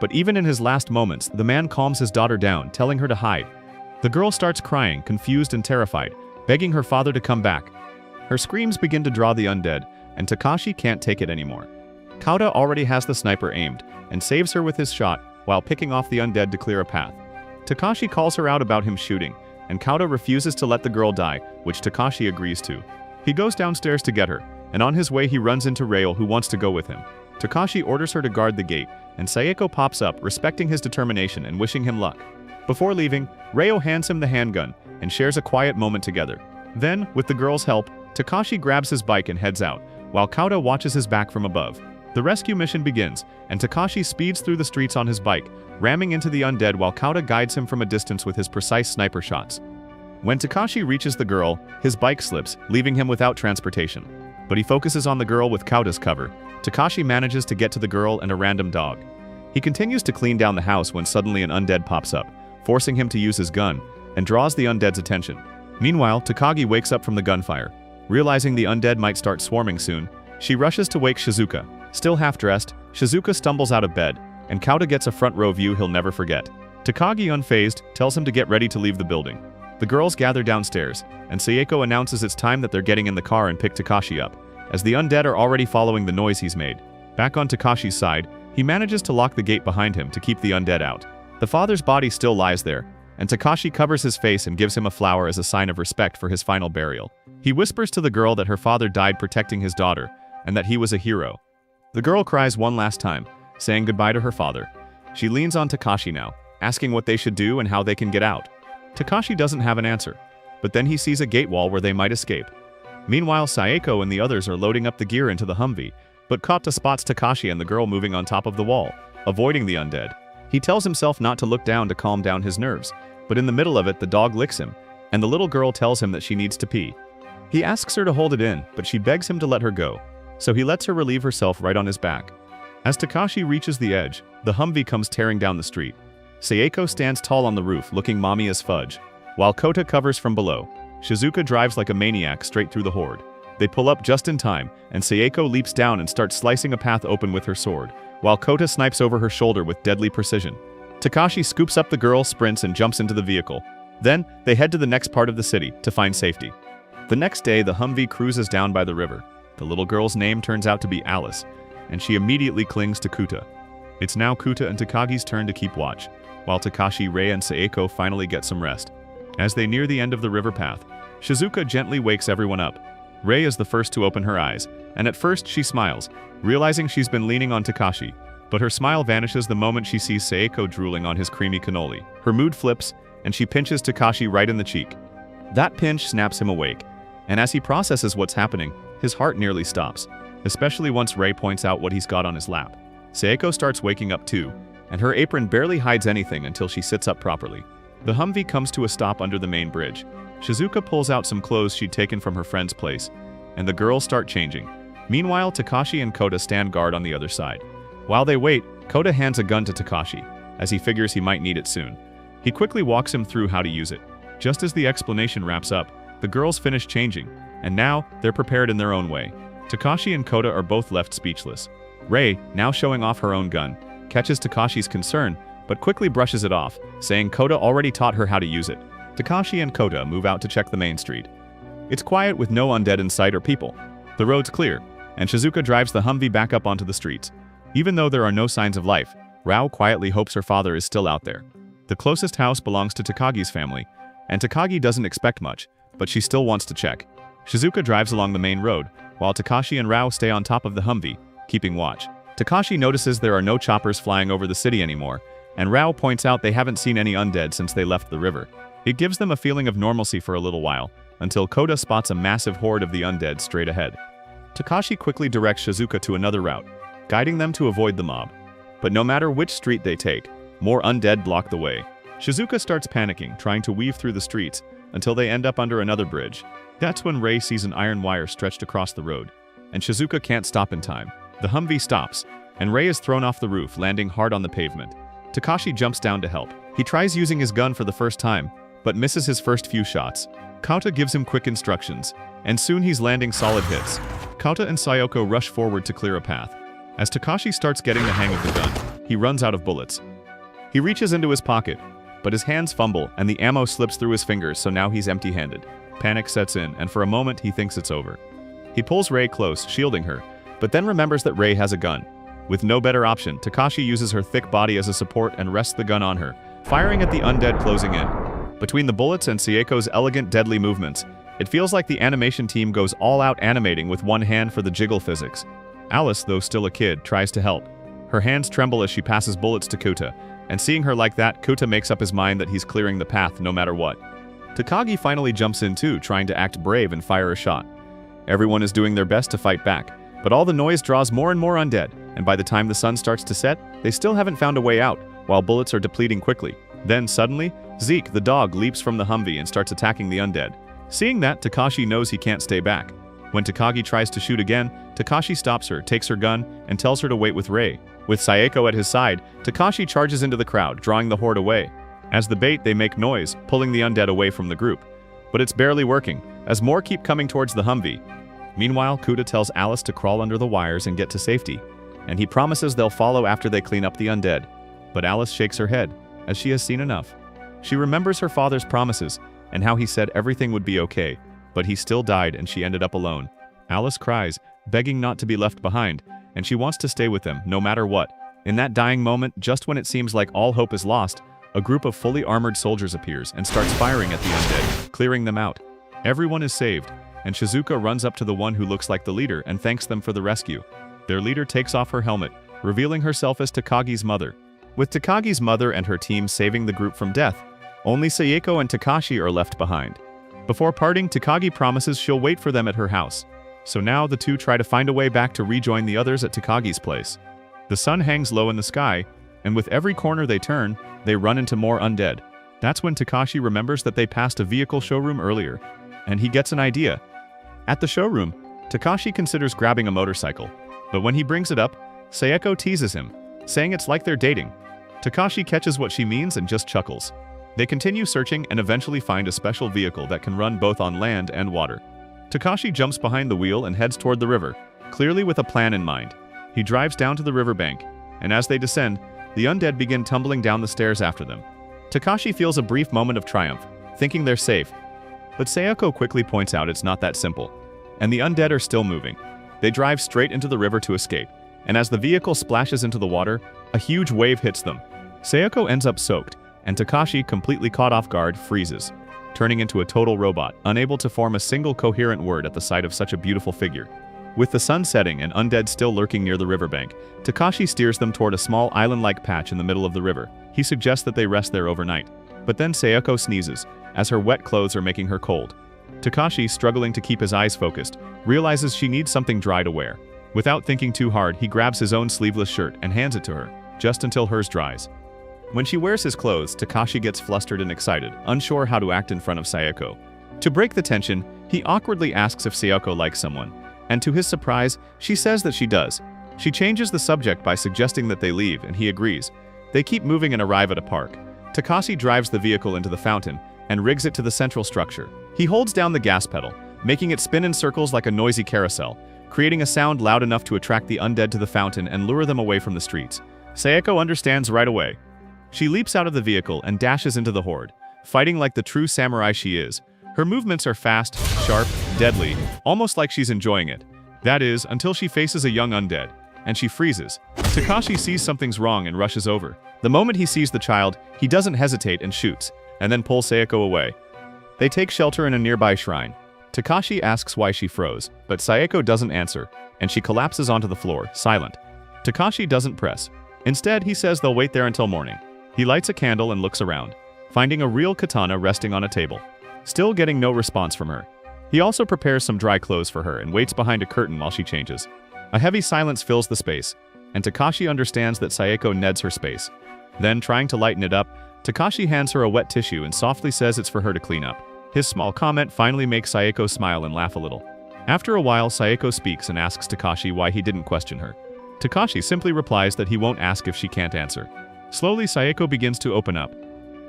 but even in his last moments, the man calms his daughter down, telling her to hide. The girl starts crying, confused and terrified, begging her father to come back. Her screams begin to draw the undead, and Takashi can't take it anymore. Kauta already has the sniper aimed, and saves her with his shot, while picking off the undead to clear a path. Takashi calls her out about him shooting, and Kauta refuses to let the girl die, which Takashi agrees to. He goes downstairs to get her, and on his way he runs into Rail, who wants to go with him. Takashi orders her to guard the gate, and Sayeko pops up, respecting his determination and wishing him luck. Before leaving, Reo hands him the handgun, and shares a quiet moment together. Then, with the girl's help, Takashi grabs his bike and heads out, while Kauta watches his back from above. The rescue mission begins, and Takashi speeds through the streets on his bike, ramming into the undead while Kauta guides him from a distance with his precise sniper shots. When Takashi reaches the girl, his bike slips, leaving him without transportation. But he focuses on the girl with Kauta's cover. Takashi manages to get to the girl and a random dog. He continues to clean down the house when suddenly an undead pops up, forcing him to use his gun, and draws the undead's attention. Meanwhile, Takagi wakes up from the gunfire. Realizing the undead might start swarming soon, she rushes to wake Shizuka. Still half-dressed, Shizuka stumbles out of bed, and Kauta gets a front-row view he'll never forget. Takagi, unfazed, tells him to get ready to leave the building. The girls gather downstairs, and Sayeko announces it's time that they're getting in the car and pick Takashi up, as the undead are already following the noise he's made. Back on Takashi's side, he manages to lock the gate behind him to keep the undead out. The father's body still lies there, and Takashi covers his face and gives him a flower as a sign of respect for his final burial. He whispers to the girl that her father died protecting his daughter, and that he was a hero. The girl cries one last time, saying goodbye to her father. She leans on Takashi now, asking what they should do and how they can get out. Takashi doesn't have an answer, but then he sees a gate wall where they might escape. Meanwhile, Sayeko and the others are loading up the gear into the Humvee, but Kauta spots Takashi and the girl moving on top of the wall, avoiding the undead. He tells himself not to look down to calm down his nerves, but in the middle of it the dog licks him, and the little girl tells him that she needs to pee. He asks her to hold it in, but she begs him to let her go, so he lets her relieve herself right on his back. As Takashi reaches the edge, the Humvee comes tearing down the street. Sayeko stands tall on the roof, looking mommy as fudge, while Kota covers from below. Shizuka drives like a maniac straight through the horde. They pull up just in time, and Sayako leaps down and starts slicing a path open with her sword, while Kota snipes over her shoulder with deadly precision. Takashi scoops up the girl, sprints, and jumps into the vehicle. Then, they head to the next part of the city to find safety. The next day, the Humvee cruises down by the river. The little girl's name turns out to be Alice, and she immediately clings to Kuta. It's now Kuta and Takagi's turn to keep watch, while Takashi, Rei, and Sayako finally get some rest. As they near the end of the river path, Shizuka gently wakes everyone up. Rei is the first to open her eyes, and at first she smiles, realizing she's been leaning on Takashi, but her smile vanishes the moment she sees Sayako drooling on his creamy cannoli. Her mood flips, and she pinches Takashi right in the cheek. That pinch snaps him awake, and as he processes what's happening, his heart nearly stops, especially once Rei points out what he's got on his lap. Sayako starts waking up too, and her apron barely hides anything until she sits up properly. The Humvee comes to a stop under the main bridge. Shizuka pulls out some clothes she'd taken from her friend's place, and the girls start changing. Meanwhile, Takashi and Kota stand guard on the other side. While they wait, Kota hands a gun to Takashi, as he figures he might need it soon. He quickly walks him through how to use it. Just as the explanation wraps up, the girls finish changing, and now they're prepared in their own way. Takashi and Kota are both left speechless. Rei, now showing off her own gun, catches Takashi's concern, but quickly brushes it off, saying Kota already taught her how to use it. Takashi and Kota move out to check the main street. It's quiet with no undead in sight or people. The road's clear, and Shizuka drives the Humvee back up onto the streets. Even though there are no signs of life, Rao quietly hopes her father is still out there. The closest house belongs to Takagi's family, and Takagi doesn't expect much, but she still wants to check. Shizuka drives along the main road, while Takashi and Rao stay on top of the Humvee, keeping watch. Takashi notices there are no choppers flying over the city anymore, and Rao points out they haven't seen any undead since they left the river. It gives them a feeling of normalcy for a little while, until Kota spots a massive horde of the undead straight ahead. Takashi quickly directs Shizuka to another route, guiding them to avoid the mob. But no matter which street they take, more undead block the way. Shizuka starts panicking, trying to weave through the streets, until they end up under another bridge. That's when Rei sees an iron wire stretched across the road, and Shizuka can't stop in time. The Humvee stops, and Rei is thrown off the roof, landing hard on the pavement. Takashi jumps down to help. He tries using his gun for the first time, but misses his first few shots. Kota gives him quick instructions, and soon he's landing solid hits. Kota and Sayako rush forward to clear a path. As Takashi starts getting the hang of the gun, he runs out of bullets. He reaches into his pocket, but his hands fumble and the ammo slips through his fingers, so now he's empty-handed. Panic sets in, and for a moment he thinks it's over. He pulls Rei close, shielding her, but then remembers that Rei has a gun. With no better option, Takashi uses her thick body as a support and rests the gun on her, firing at the undead closing in. Between the bullets and Sayako's elegant, deadly movements, it feels like the animation team goes all out animating with one hand for the jiggle physics. Alice, though still a kid, tries to help. Her hands tremble as she passes bullets to Kota, and seeing her like that, Kota makes up his mind that he's clearing the path no matter what. Takagi finally jumps in too, trying to act brave and fire a shot. Everyone is doing their best to fight back, but all the noise draws more and more undead, and by the time the sun starts to set, they still haven't found a way out, while bullets are depleting quickly. Then, suddenly, Zeke, the dog, leaps from the Humvee and starts attacking the undead. Seeing that, Takashi knows he can't stay back. When Takagi tries to shoot again, Takashi stops her, takes her gun, and tells her to wait with Rei. With Sayako at his side, Takashi charges into the crowd, drawing the horde away. As the bait, they make noise, pulling the undead away from the group. But it's barely working, as more keep coming towards the Humvee. Meanwhile, Kuta tells Alice to crawl under the wires and get to safety, and he promises they'll follow after they clean up the undead. But Alice shakes her head, as she has seen enough. She remembers her father's promises, and how he said everything would be okay, but he still died and she ended up alone. Alice cries, begging not to be left behind, and she wants to stay with them, no matter what. In that dying moment, just when it seems like all hope is lost, a group of fully armored soldiers appears and starts firing at the undead, clearing them out. Everyone is saved, and Shizuka runs up to the one who looks like the leader and thanks them for the rescue. Their leader takes off her helmet, revealing herself as Takagi's mother. With Takagi's mother and her team saving the group from death, only Sayako and Takashi are left behind. Before parting, Takagi promises she'll wait for them at her house. So now the two try to find a way back to rejoin the others at Takagi's place. The sun hangs low in the sky, and with every corner they turn, they run into more undead. That's when Takashi remembers that they passed a vehicle showroom earlier, and he gets an idea. At the showroom, Takashi considers grabbing a motorcycle, but when he brings it up, Sayako teases him, saying it's like they're dating. Takashi catches what she means and just chuckles. They continue searching and eventually find a special vehicle that can run both on land and water. Takashi jumps behind the wheel and heads toward the river, clearly with a plan in mind. He drives down to the riverbank, and as they descend, the undead begin tumbling down the stairs after them. Takashi feels a brief moment of triumph, thinking they're safe. But Sayako quickly points out it's not that simple, and the undead are still moving. They drive straight into the river to escape, and as the vehicle splashes into the water, a huge wave hits them. Sayako ends up soaked, and Takashi, completely caught off guard, freezes, turning into a total robot, unable to form a single coherent word at the sight of such a beautiful figure. With the sun setting and undead still lurking near the riverbank, Takashi steers them toward a small island-like patch in the middle of the river. He suggests that they rest there overnight. But then Sayako sneezes, as her wet clothes are making her cold. Takashi, struggling to keep his eyes focused, realizes she needs something dry to wear. Without thinking too hard, he grabs his own sleeveless shirt and hands it to her, just until hers dries. When she wears his clothes, Takashi gets flustered and excited, unsure how to act in front of Sayako. To break the tension, he awkwardly asks if Sayako likes someone, and to his surprise, she says that she does. She changes the subject by suggesting that they leave, and he agrees. They keep moving and arrive at a park. Takashi drives the vehicle into the fountain and rigs it to the central structure. He holds down the gas pedal, making it spin in circles like a noisy carousel, creating a sound loud enough to attract the undead to the fountain and lure them away from the streets. Sayako understands right away. She leaps out of the vehicle and dashes into the horde, fighting like the true samurai she is. Her movements are fast, sharp, deadly, almost like she's enjoying it. That is, until she faces a young undead, and she freezes. Takashi sees something's wrong and rushes over. The moment he sees the child, he doesn't hesitate and shoots, and then pulls Sayako away. They take shelter in a nearby shrine. Takashi asks why she froze, but Sayako doesn't answer, and she collapses onto the floor, silent. Takashi doesn't press. Instead, he says they'll wait there until morning. He lights a candle and looks around, finding a real katana resting on a table. Still getting no response from her. He also prepares some dry clothes for her and waits behind a curtain while she changes. A heavy silence fills the space, and Takashi understands that Sayako needs her space. Then, trying to lighten it up, Takashi hands her a wet tissue and softly says it's for her to clean up. His small comment finally makes Sayako smile and laugh a little. After a while, Sayako speaks and asks Takashi why he didn't question her. Takashi simply replies that he won't ask if she can't answer. Slowly, Sayako begins to open up.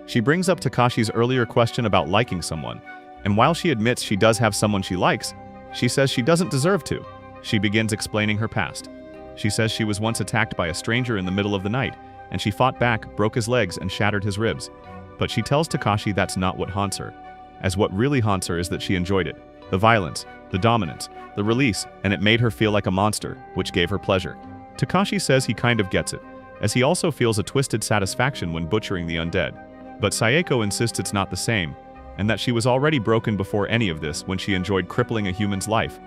She brings up Takashi's earlier question about liking someone, and while she admits she does have someone she likes, she says she doesn't deserve to. She begins explaining her past. She says she was once attacked by a stranger in the middle of the night, and she fought back, broke his legs, and shattered his ribs. But she tells Takashi that's not what haunts her, as what really haunts her is that she enjoyed it. The violence, the dominance, the release, and it made her feel like a monster, which gave her pleasure. Takashi says he kind of gets it, as he also feels a twisted satisfaction when butchering the undead. But Sayako insists it's not the same, and that she was already broken before any of this when she enjoyed crippling a human's life.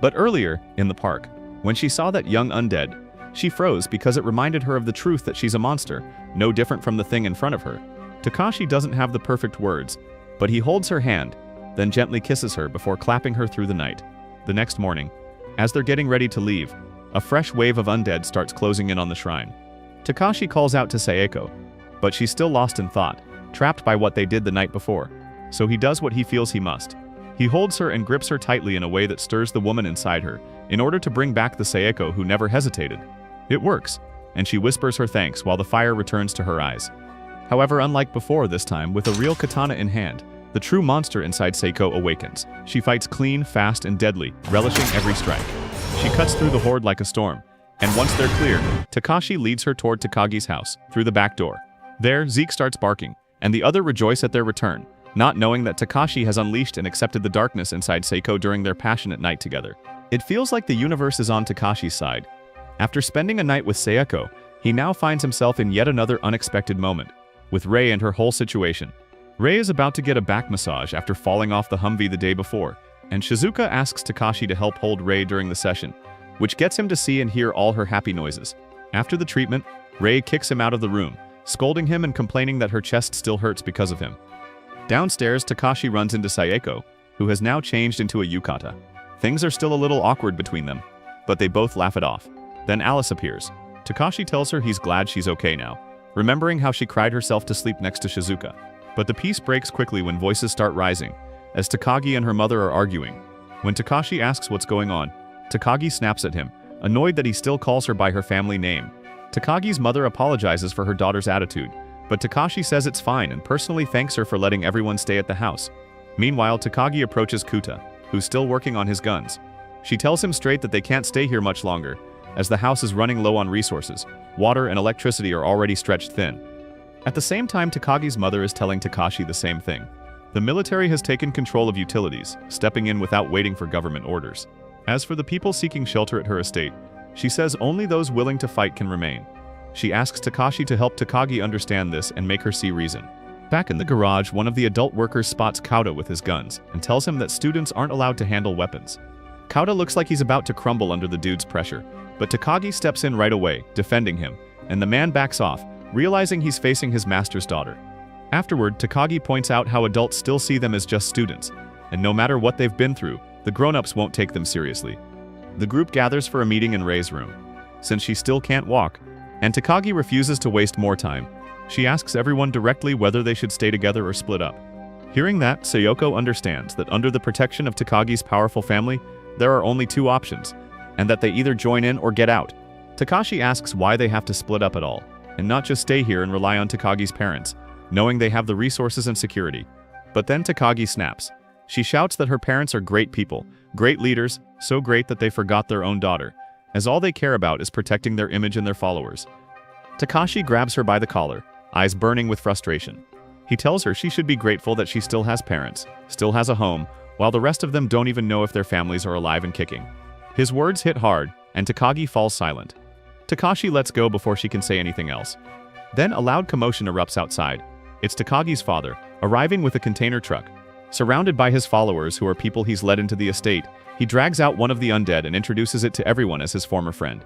But earlier, in the park, when she saw that young undead, she froze because it reminded her of the truth that she's a monster, no different from the thing in front of her. Takashi doesn't have the perfect words, but he holds her hand, then gently kisses her before clapping her through the night. The next morning, as they're getting ready to leave, a fresh wave of undead starts closing in on the shrine. Takashi calls out to Sayako, but she's still lost in thought, trapped by what they did the night before. So he does what he feels he must. He holds her and grips her tightly in a way that stirs the woman inside her, in order to bring back the Sayako who never hesitated. It works, and she whispers her thanks while the fire returns to her eyes. However, unlike before this time, with a real katana in hand, the true monster inside Sayako awakens. She fights clean, fast, and deadly, relishing every strike. She cuts through the horde like a storm, and once they're clear, Takashi leads her toward Takagi's house, through the back door. There, Zeke starts barking, and the other rejoice at their return, not knowing that Takashi has unleashed and accepted the darkness inside Sayako during their passionate night together. It feels like the universe is on Takashi's side. After spending a night with Sayako, he now finds himself in yet another unexpected moment, with Rei and her whole situation. Rei is about to get a back massage after falling off the Humvee the day before, and Shizuka asks Takashi to help hold Rei during the session, which gets him to see and hear all her happy noises. After the treatment, Rei kicks him out of the room, scolding him and complaining that her chest still hurts because of him. Downstairs, Takashi runs into Sayako, who has now changed into a yukata. Things are still a little awkward between them, but they both laugh it off. Then Alice appears. Takashi tells her he's glad she's okay now, remembering how she cried herself to sleep next to Shizuka. But the peace breaks quickly when voices start rising, as Takagi and her mother are arguing. When Takashi asks what's going on, Takagi snaps at him, annoyed that he still calls her by her family name. Takagi's mother apologizes for her daughter's attitude, but Takashi says it's fine and personally thanks her for letting everyone stay at the house. Meanwhile, Takagi approaches Kuta, who's still working on his guns. She tells him straight that they can't stay here much longer, as the house is running low on resources. Water and electricity are already stretched thin. At the same time, Takagi's mother is telling Takashi the same thing. The military has taken control of utilities, stepping in without waiting for government orders. As for the people seeking shelter at her estate, she says only those willing to fight can remain. She asks Takashi to help Takagi understand this and make her see reason. Back in the garage, one of the adult workers spots Kauta with his guns and tells him that students aren't allowed to handle weapons. Kauta looks like he's about to crumble under the dude's pressure, but Takagi steps in right away, defending him, and the man backs off, realizing he's facing his master's daughter. Afterward, Takagi points out how adults still see them as just students, and no matter what they've been through, the grown-ups won't take them seriously. The group gathers for a meeting in Rei's room. Since she still can't walk, and Takagi refuses to waste more time, she asks everyone directly whether they should stay together or split up. Hearing that, Sayoko understands that under the protection of Takagi's powerful family, there are only two options, and that they either join in or get out. Takashi asks why they have to split up at all, and not just stay here and rely on Takagi's parents, knowing they have the resources and security. But then Takagi snaps. She shouts that her parents are great people, great leaders, so great that they forgot their own daughter, as all they care about is protecting their image and their followers. Takashi grabs her by the collar, eyes burning with frustration. He tells her she should be grateful that she still has parents, still has a home, while the rest of them don't even know if their families are alive and kicking. His words hit hard, and Takagi falls silent. Takashi lets go before she can say anything else. Then a loud commotion erupts outside. It's Takagi's father, arriving with a container truck. Surrounded by his followers, who are people he's led into the estate, he drags out one of the undead and introduces it to everyone as his former friend.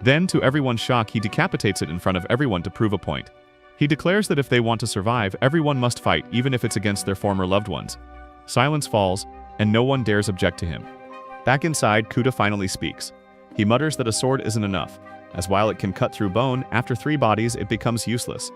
Then, to everyone's shock, he decapitates it in front of everyone to prove a point. He declares that if they want to survive, everyone must fight, even if it's against their former loved ones. Silence falls, and no one dares object to him. Back inside, Kuta finally speaks. He mutters that a sword isn't enough, as while it can cut through bone, after 3 bodies it becomes useless.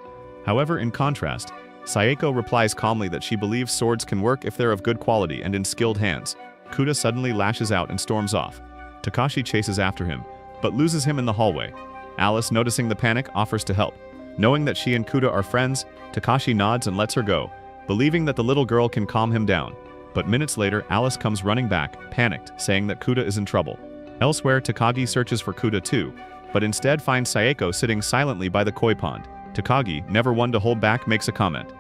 However, in contrast, Sayeko replies calmly that she believes swords can work if they're of good quality and in skilled hands. Kuta suddenly lashes out and storms off. Takashi chases after him, but loses him in the hallway. Alice, noticing the panic, offers to help. Knowing that she and Kuta are friends, Takashi nods and lets her go, believing that the little girl can calm him down. But minutes later, Alice comes running back, panicked, saying that Kuta is in trouble. Elsewhere, Takagi searches for Kuta too, but instead finds Sayeko sitting silently by the koi pond. Takagi, never one to hold back, makes a comment.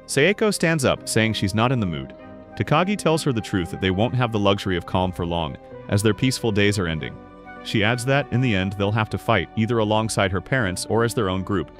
Sayeko stands up, saying she's not in the mood. Takagi tells her the truth that they won't have the luxury of calm for long, as their peaceful days are ending. She adds that, in the end, they'll have to fight, either alongside her parents or as their own group.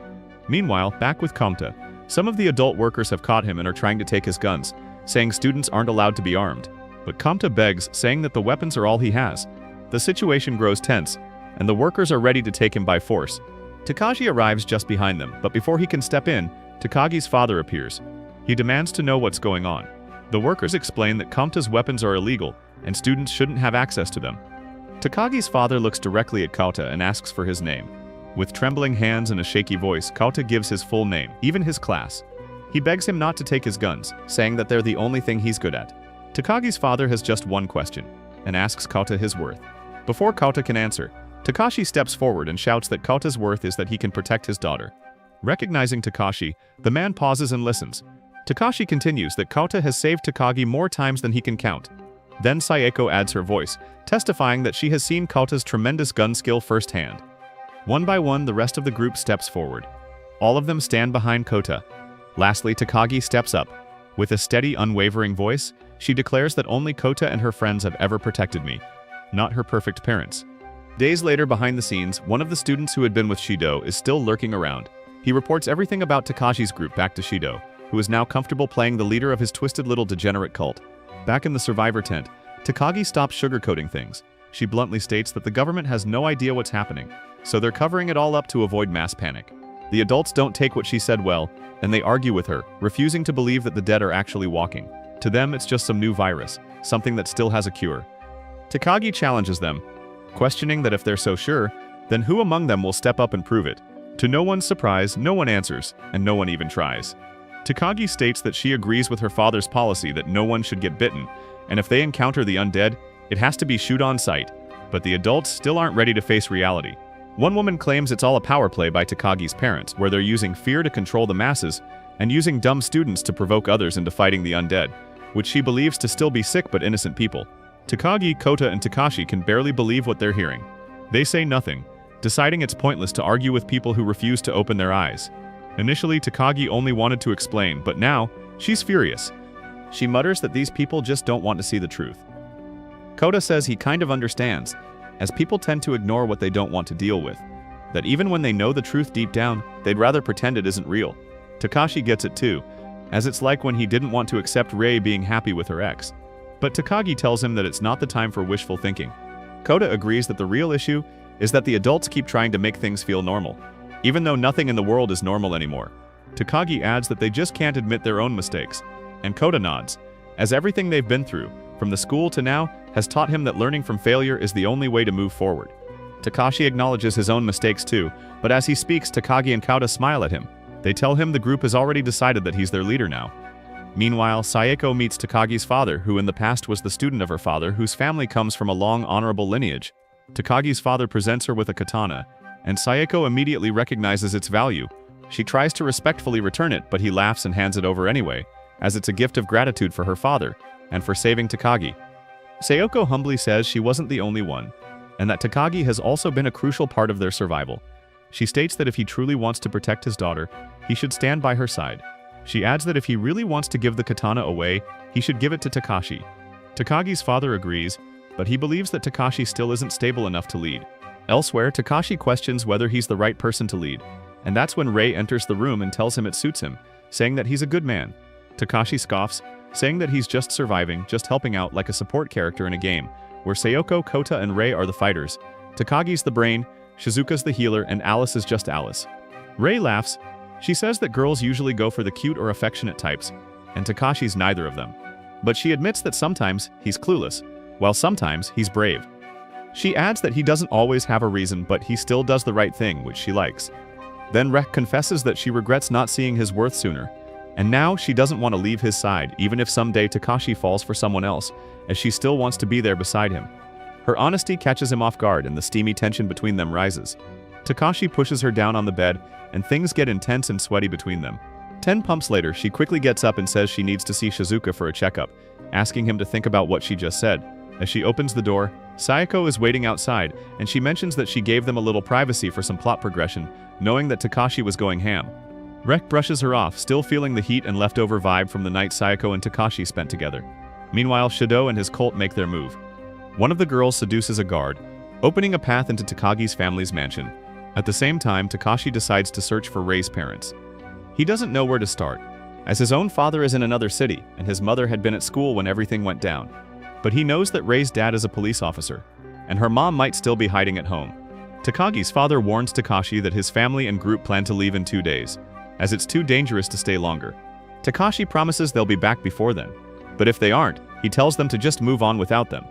Meanwhile, back with Kamta, some of the adult workers have caught him and are trying to take his guns, saying students aren't allowed to be armed. But Kamta begs, saying that the weapons are all he has. The situation grows tense, and the workers are ready to take him by force. Takashi arrives just behind them, but before he can step in, Takagi's father appears. He demands to know what's going on. The workers explain that Kamta's weapons are illegal, and students shouldn't have access to them. Takagi's father looks directly at Kauta and asks for his name. With trembling hands and a shaky voice, Kauta gives his full name, even his class. He begs him not to take his guns, saying that they're the only thing he's good at. Takagi's father has just one question, and asks Kauta his worth. Before Kauta can answer, Takashi steps forward and shouts that Kauta's worth is that he can protect his daughter. Recognizing Takashi, the man pauses and listens. Takashi continues that Kauta has saved Takagi more times than he can count. Then Sayeko adds her voice, testifying that she has seen Kauta's tremendous gun skill firsthand. One by one, the rest of the group steps forward. All of them stand behind Kauta. Lastly, Takagi steps up. With a steady, unwavering voice, she declares that only Kauta and her friends have ever protected me, not her perfect parents. Days later, behind the scenes, one of the students who had been with Shido is still lurking around. He reports everything about Takashi's group back to Shido, who is now comfortable playing the leader of his twisted little degenerate cult. Back in the survivor tent, Takagi stops sugarcoating things. She bluntly states that the government has no idea what's happening, so they're covering it all up to avoid mass panic. The adults don't take what she said well, and they argue with her, refusing to believe that the dead are actually walking. To them, it's just some new virus, something that still has a cure. Takagi challenges them, questioning that if they're so sure, then who among them will step up and prove it? To no one's surprise, no one answers, and no one even tries. Takagi states that she agrees with her father's policy that no one should get bitten, and if they encounter the undead, it has to be shoot on sight. But the adults still aren't ready to face reality. One woman claims it's all a power play by Takagi's parents, where they're using fear to control the masses and using dumb students to provoke others into fighting the undead. which she believes to still be sick but innocent people. Takagi, Kota, and Takashi can barely believe what they're hearing. They say nothing, deciding it's pointless to argue with people who refuse to open their eyes. Initially, Takagi only wanted to explain, but now, she's furious. She mutters that these people just don't want to see the truth. Kota says he kind of understands, as people tend to ignore what they don't want to deal with. That even when they know the truth deep down, they'd rather pretend it isn't real. Takashi gets it too, as it's like when he didn't want to accept Rei being happy with her ex. But Takagi tells him that it's not the time for wishful thinking. Kota agrees that the real issue is that the adults keep trying to make things feel normal, even though nothing in the world is normal anymore. Takagi adds that they just can't admit their own mistakes, and Kota nods, as everything they've been through, from the school to now, has taught him that learning from failure is the only way to move forward. Takashi acknowledges his own mistakes too, but as he speaks, Takagi and Kota smile at him. They tell him the group has already decided that he's their leader now. Meanwhile, Sayeko meets Takagi's father, who in the past was the student of her father, whose family comes from a long, honorable lineage. Takagi's father presents her with a katana, and Sayeko immediately recognizes its value. She tries to respectfully return it, but he laughs and hands it over anyway, as it's a gift of gratitude for her father, and for saving Takagi. Sayeko humbly says she wasn't the only one, and that Takagi has also been a crucial part of their survival. She states that if he truly wants to protect his daughter, he should stand by her side. She adds that if he really wants to give the katana away, he should give it to Takashi. Takagi's father agrees, but he believes that Takashi still isn't stable enough to lead. Elsewhere, Takashi questions whether he's the right person to lead, and that's when Rei enters the room and tells him it suits him, saying that he's a good man. Takashi scoffs, saying that he's just surviving, just helping out like a support character in a game, where Sayeko, Kota, and Rei are the fighters. Takagi's the brain, Shizuka's the healer, and Alice is just Alice. Rei laughs. She says that girls usually go for the cute or affectionate types, and Takashi's neither of them. But she admits that sometimes he's clueless, while sometimes he's brave. She adds that he doesn't always have a reason, but he still does the right thing, which she likes. Then Rek confesses that she regrets not seeing his worth sooner, and now she doesn't want to leave his side, even if someday Takashi falls for someone else, as she still wants to be there beside him. Her honesty catches him off guard, and the steamy tension between them rises. Takashi pushes her down on the bed, and things get intense and sweaty between them. 10 pumps later, she quickly gets up and says she needs to see Shizuka for a checkup, asking him to think about what she just said. As she opens the door, Sayeko is waiting outside, and she mentions that she gave them a little privacy for some plot progression, knowing that Takashi was going ham. Rek brushes her off, still feeling the heat and leftover vibe from the night Sayeko and Takashi spent together. Meanwhile, Shido and his cult make their move. One of the girls seduces a guard, opening a path into Takagi's family's mansion. At the same time, Takashi decides to search for Rei's parents. He doesn't know where to start, as his own father is in another city and his mother had been at school when everything went down. But he knows that Rei's dad is a police officer, and her mom might still be hiding at home. Takagi's father warns Takashi that his family and group plan to leave in 2 days, as it's too dangerous to stay longer. Takashi promises they'll be back before then, but if they aren't, he tells them to just move on without them.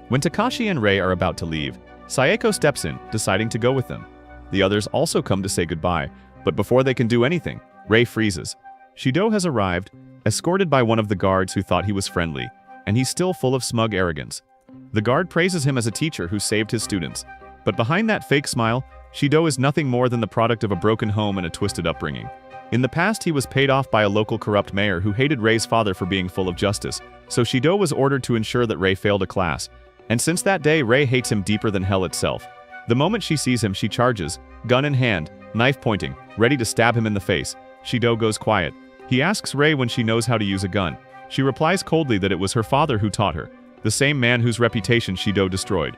When Takashi and Rei are about to leave, Sayeko steps in, deciding to go with them. The others also come to say goodbye, but before they can do anything, Rei freezes. Shido has arrived, escorted by one of the guards who thought he was friendly, and he's still full of smug arrogance. The guard praises him as a teacher who saved his students, but behind that fake smile, Shido is nothing more than the product of a broken home and a twisted upbringing. In the past, he was paid off by a local corrupt mayor who hated Rei's father for being full of justice, so Shido was ordered to ensure that Rei failed a class, and since that day, Rei hates him deeper than hell itself. The moment she sees him, she charges, gun in hand, knife pointing, ready to stab him in the face. Shido goes quiet. He asks Rei when she knows how to use a gun. She replies coldly that it was her father who taught her, the same man whose reputation Shido destroyed.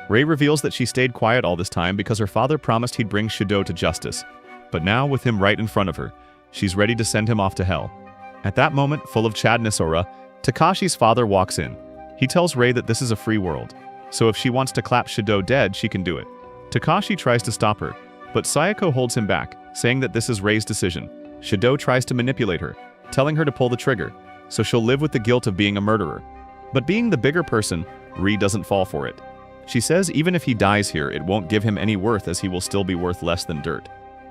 Rei reveals that she stayed quiet all this time because her father promised he'd bring Shido to justice. But now, with him right in front of her, she's ready to send him off to hell. At that moment, full of chadness aura, Takashi's father walks in. He tells Rei that this is a free world, so if she wants to clap Shido dead, she can do it. Takashi tries to stop her, but Sayeko holds him back, saying that this is Rei's decision. Shido tries to manipulate her, telling her to pull the trigger, so she'll live with the guilt of being a murderer. But being the bigger person, Rei doesn't fall for it. She says even if he dies here, it won't give him any worth as he will still be worth less than dirt.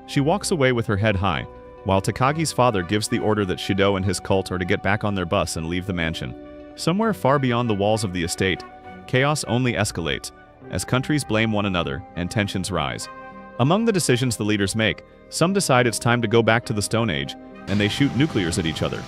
She walks away with her head high, while Takagi's father gives the order that Shido and his cult are to get back on their bus and leave the mansion. Somewhere far beyond the walls of the estate, chaos only escalates, as countries blame one another and tensions rise. Among the decisions the leaders make, some decide it's time to go back to the Stone Age, and they shoot nuclears at each other.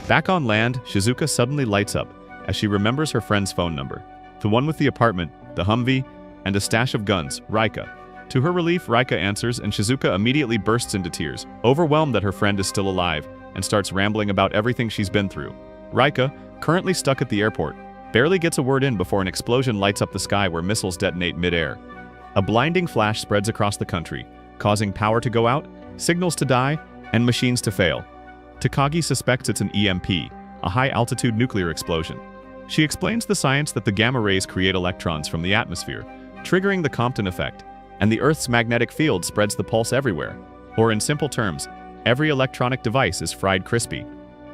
Back on land, Shizuka suddenly lights up as she remembers her friend's phone number. The one with the apartment, the Humvee, and a stash of guns, Rika. To her relief, Rika answers and Shizuka immediately bursts into tears, overwhelmed that her friend is still alive, and starts rambling about everything she's been through. Rika, currently stuck at the airport, barely gets a word in before an explosion lights up the sky where missiles detonate mid-air. A blinding flash spreads across the country, causing power to go out, signals to die, and machines to fail. Takagi suspects it's an EMP, a high-altitude nuclear explosion. She explains the science that the gamma rays create electrons from the atmosphere, triggering the Compton effect, and the Earth's magnetic field spreads the pulse everywhere. Or in simple terms, every electronic device is fried crispy.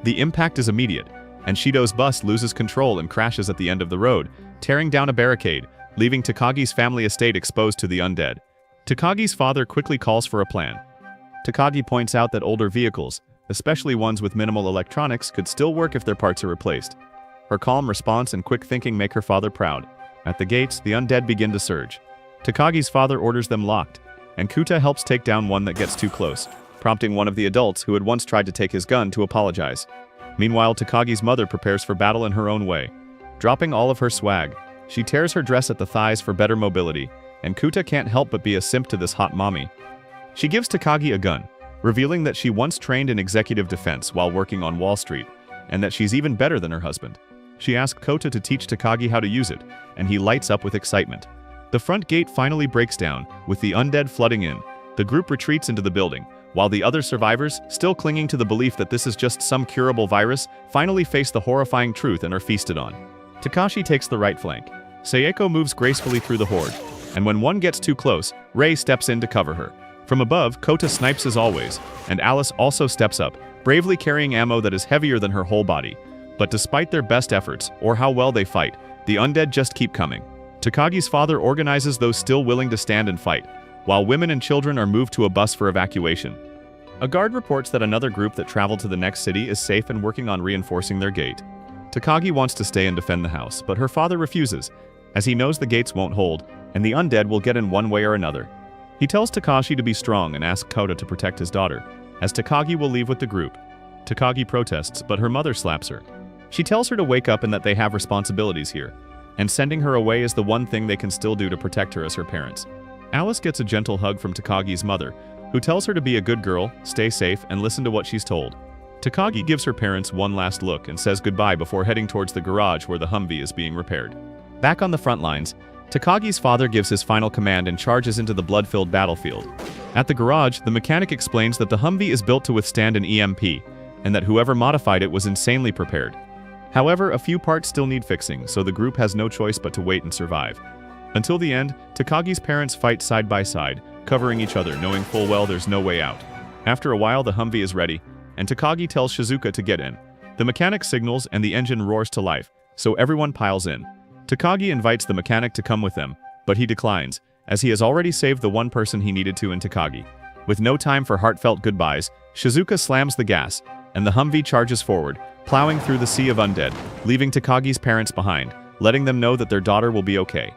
The impact is immediate, and Shido's bus loses control and crashes at the end of the road, tearing down a barricade, leaving Takagi's family estate exposed to the undead. Takagi's father quickly calls for a plan. Takagi points out that older vehicles, especially ones with minimal electronics, could still work if their parts are replaced. Her calm response and quick thinking make her father proud. At the gates, the undead begin to surge. Takagi's father orders them locked, and Kuta helps take down one that gets too close, prompting one of the adults who had once tried to take his gun to apologize. Meanwhile, Takagi's mother prepares for battle in her own way. Dropping all of her swag, she tears her dress at the thighs for better mobility, and Kuta can't help but be a simp to this hot mommy. She gives Takagi a gun, revealing that she once trained in executive defense while working on Wall Street, and that she's even better than her husband. She asks Kota to teach Takagi how to use it, and he lights up with excitement. The front gate finally breaks down, with the undead flooding in. The group retreats into the building, while the other survivors, still clinging to the belief that this is just some curable virus, finally face the horrifying truth and are feasted on. Takashi takes the right flank. Sayeko moves gracefully through the horde, and when one gets too close, Rei steps in to cover her. From above, Kota snipes as always, and Alice also steps up, bravely carrying ammo that is heavier than her whole body. But despite their best efforts, or how well they fight, the undead just keep coming. Takagi's father organizes those still willing to stand and fight, while women and children are moved to a bus for evacuation. A guard reports that another group that traveled to the next city is safe and working on reinforcing their gate. Takagi wants to stay and defend the house, but her father refuses, as he knows the gates won't hold, and the undead will get in one way or another. He tells Takashi to be strong and asks Kota to protect his daughter, as Takagi will leave with the group. Takagi protests, but her mother slaps her. She tells her to wake up and that they have responsibilities here, and sending her away is the one thing they can still do to protect her as her parents. Alice gets a gentle hug from Takagi's mother, who tells her to be a good girl, stay safe, and listen to what she's told. Takagi gives her parents one last look and says goodbye before heading towards the garage where the Humvee is being repaired. Back on the front lines, Takagi's father gives his final command and charges into the blood-filled battlefield. At the garage, the mechanic explains that the Humvee is built to withstand an EMP, and that whoever modified it was insanely prepared. However, a few parts still need fixing, so the group has no choice but to wait and survive. Until the end, Takagi's parents fight side by side, covering each other, knowing full well there's no way out. After a while, the Humvee is ready, and Takagi tells Shizuka to get in. The mechanic signals and the engine roars to life, so everyone piles in. Takagi invites the mechanic to come with them, but he declines, as he has already saved the one person he needed to in Takagi. With no time for heartfelt goodbyes, Shizuka slams the gas, and the Humvee charges forward, plowing through the sea of undead, leaving Takagi's parents behind, letting them know that their daughter will be okay.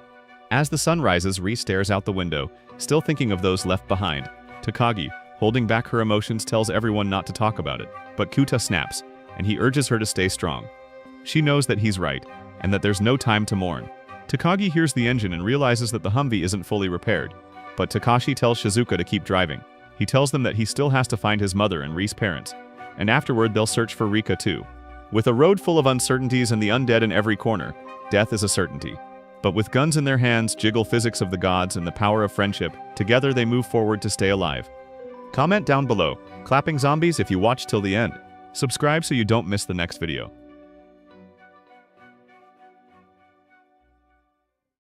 As the sun rises, Ri stares out the window, still thinking of those left behind. Takagi, holding back her emotions, tells everyone not to talk about it, but Kuta snaps, and he urges her to stay strong. She knows that he's right, and that there's no time to mourn. Takagi hears the engine and realizes that the Humvee isn't fully repaired, but Takashi tells Shizuka to keep driving. He tells them that he still has to find his mother and Ri's parents, and afterward they'll search for Rika too. With a road full of uncertainties and the undead in every corner, death is a certainty. But with guns in their hands, jiggle physics of the gods, and the power of friendship, together they move forward to stay alive. Comment down below, clapping zombies if you watch till the end. Subscribe so you don't miss the next video.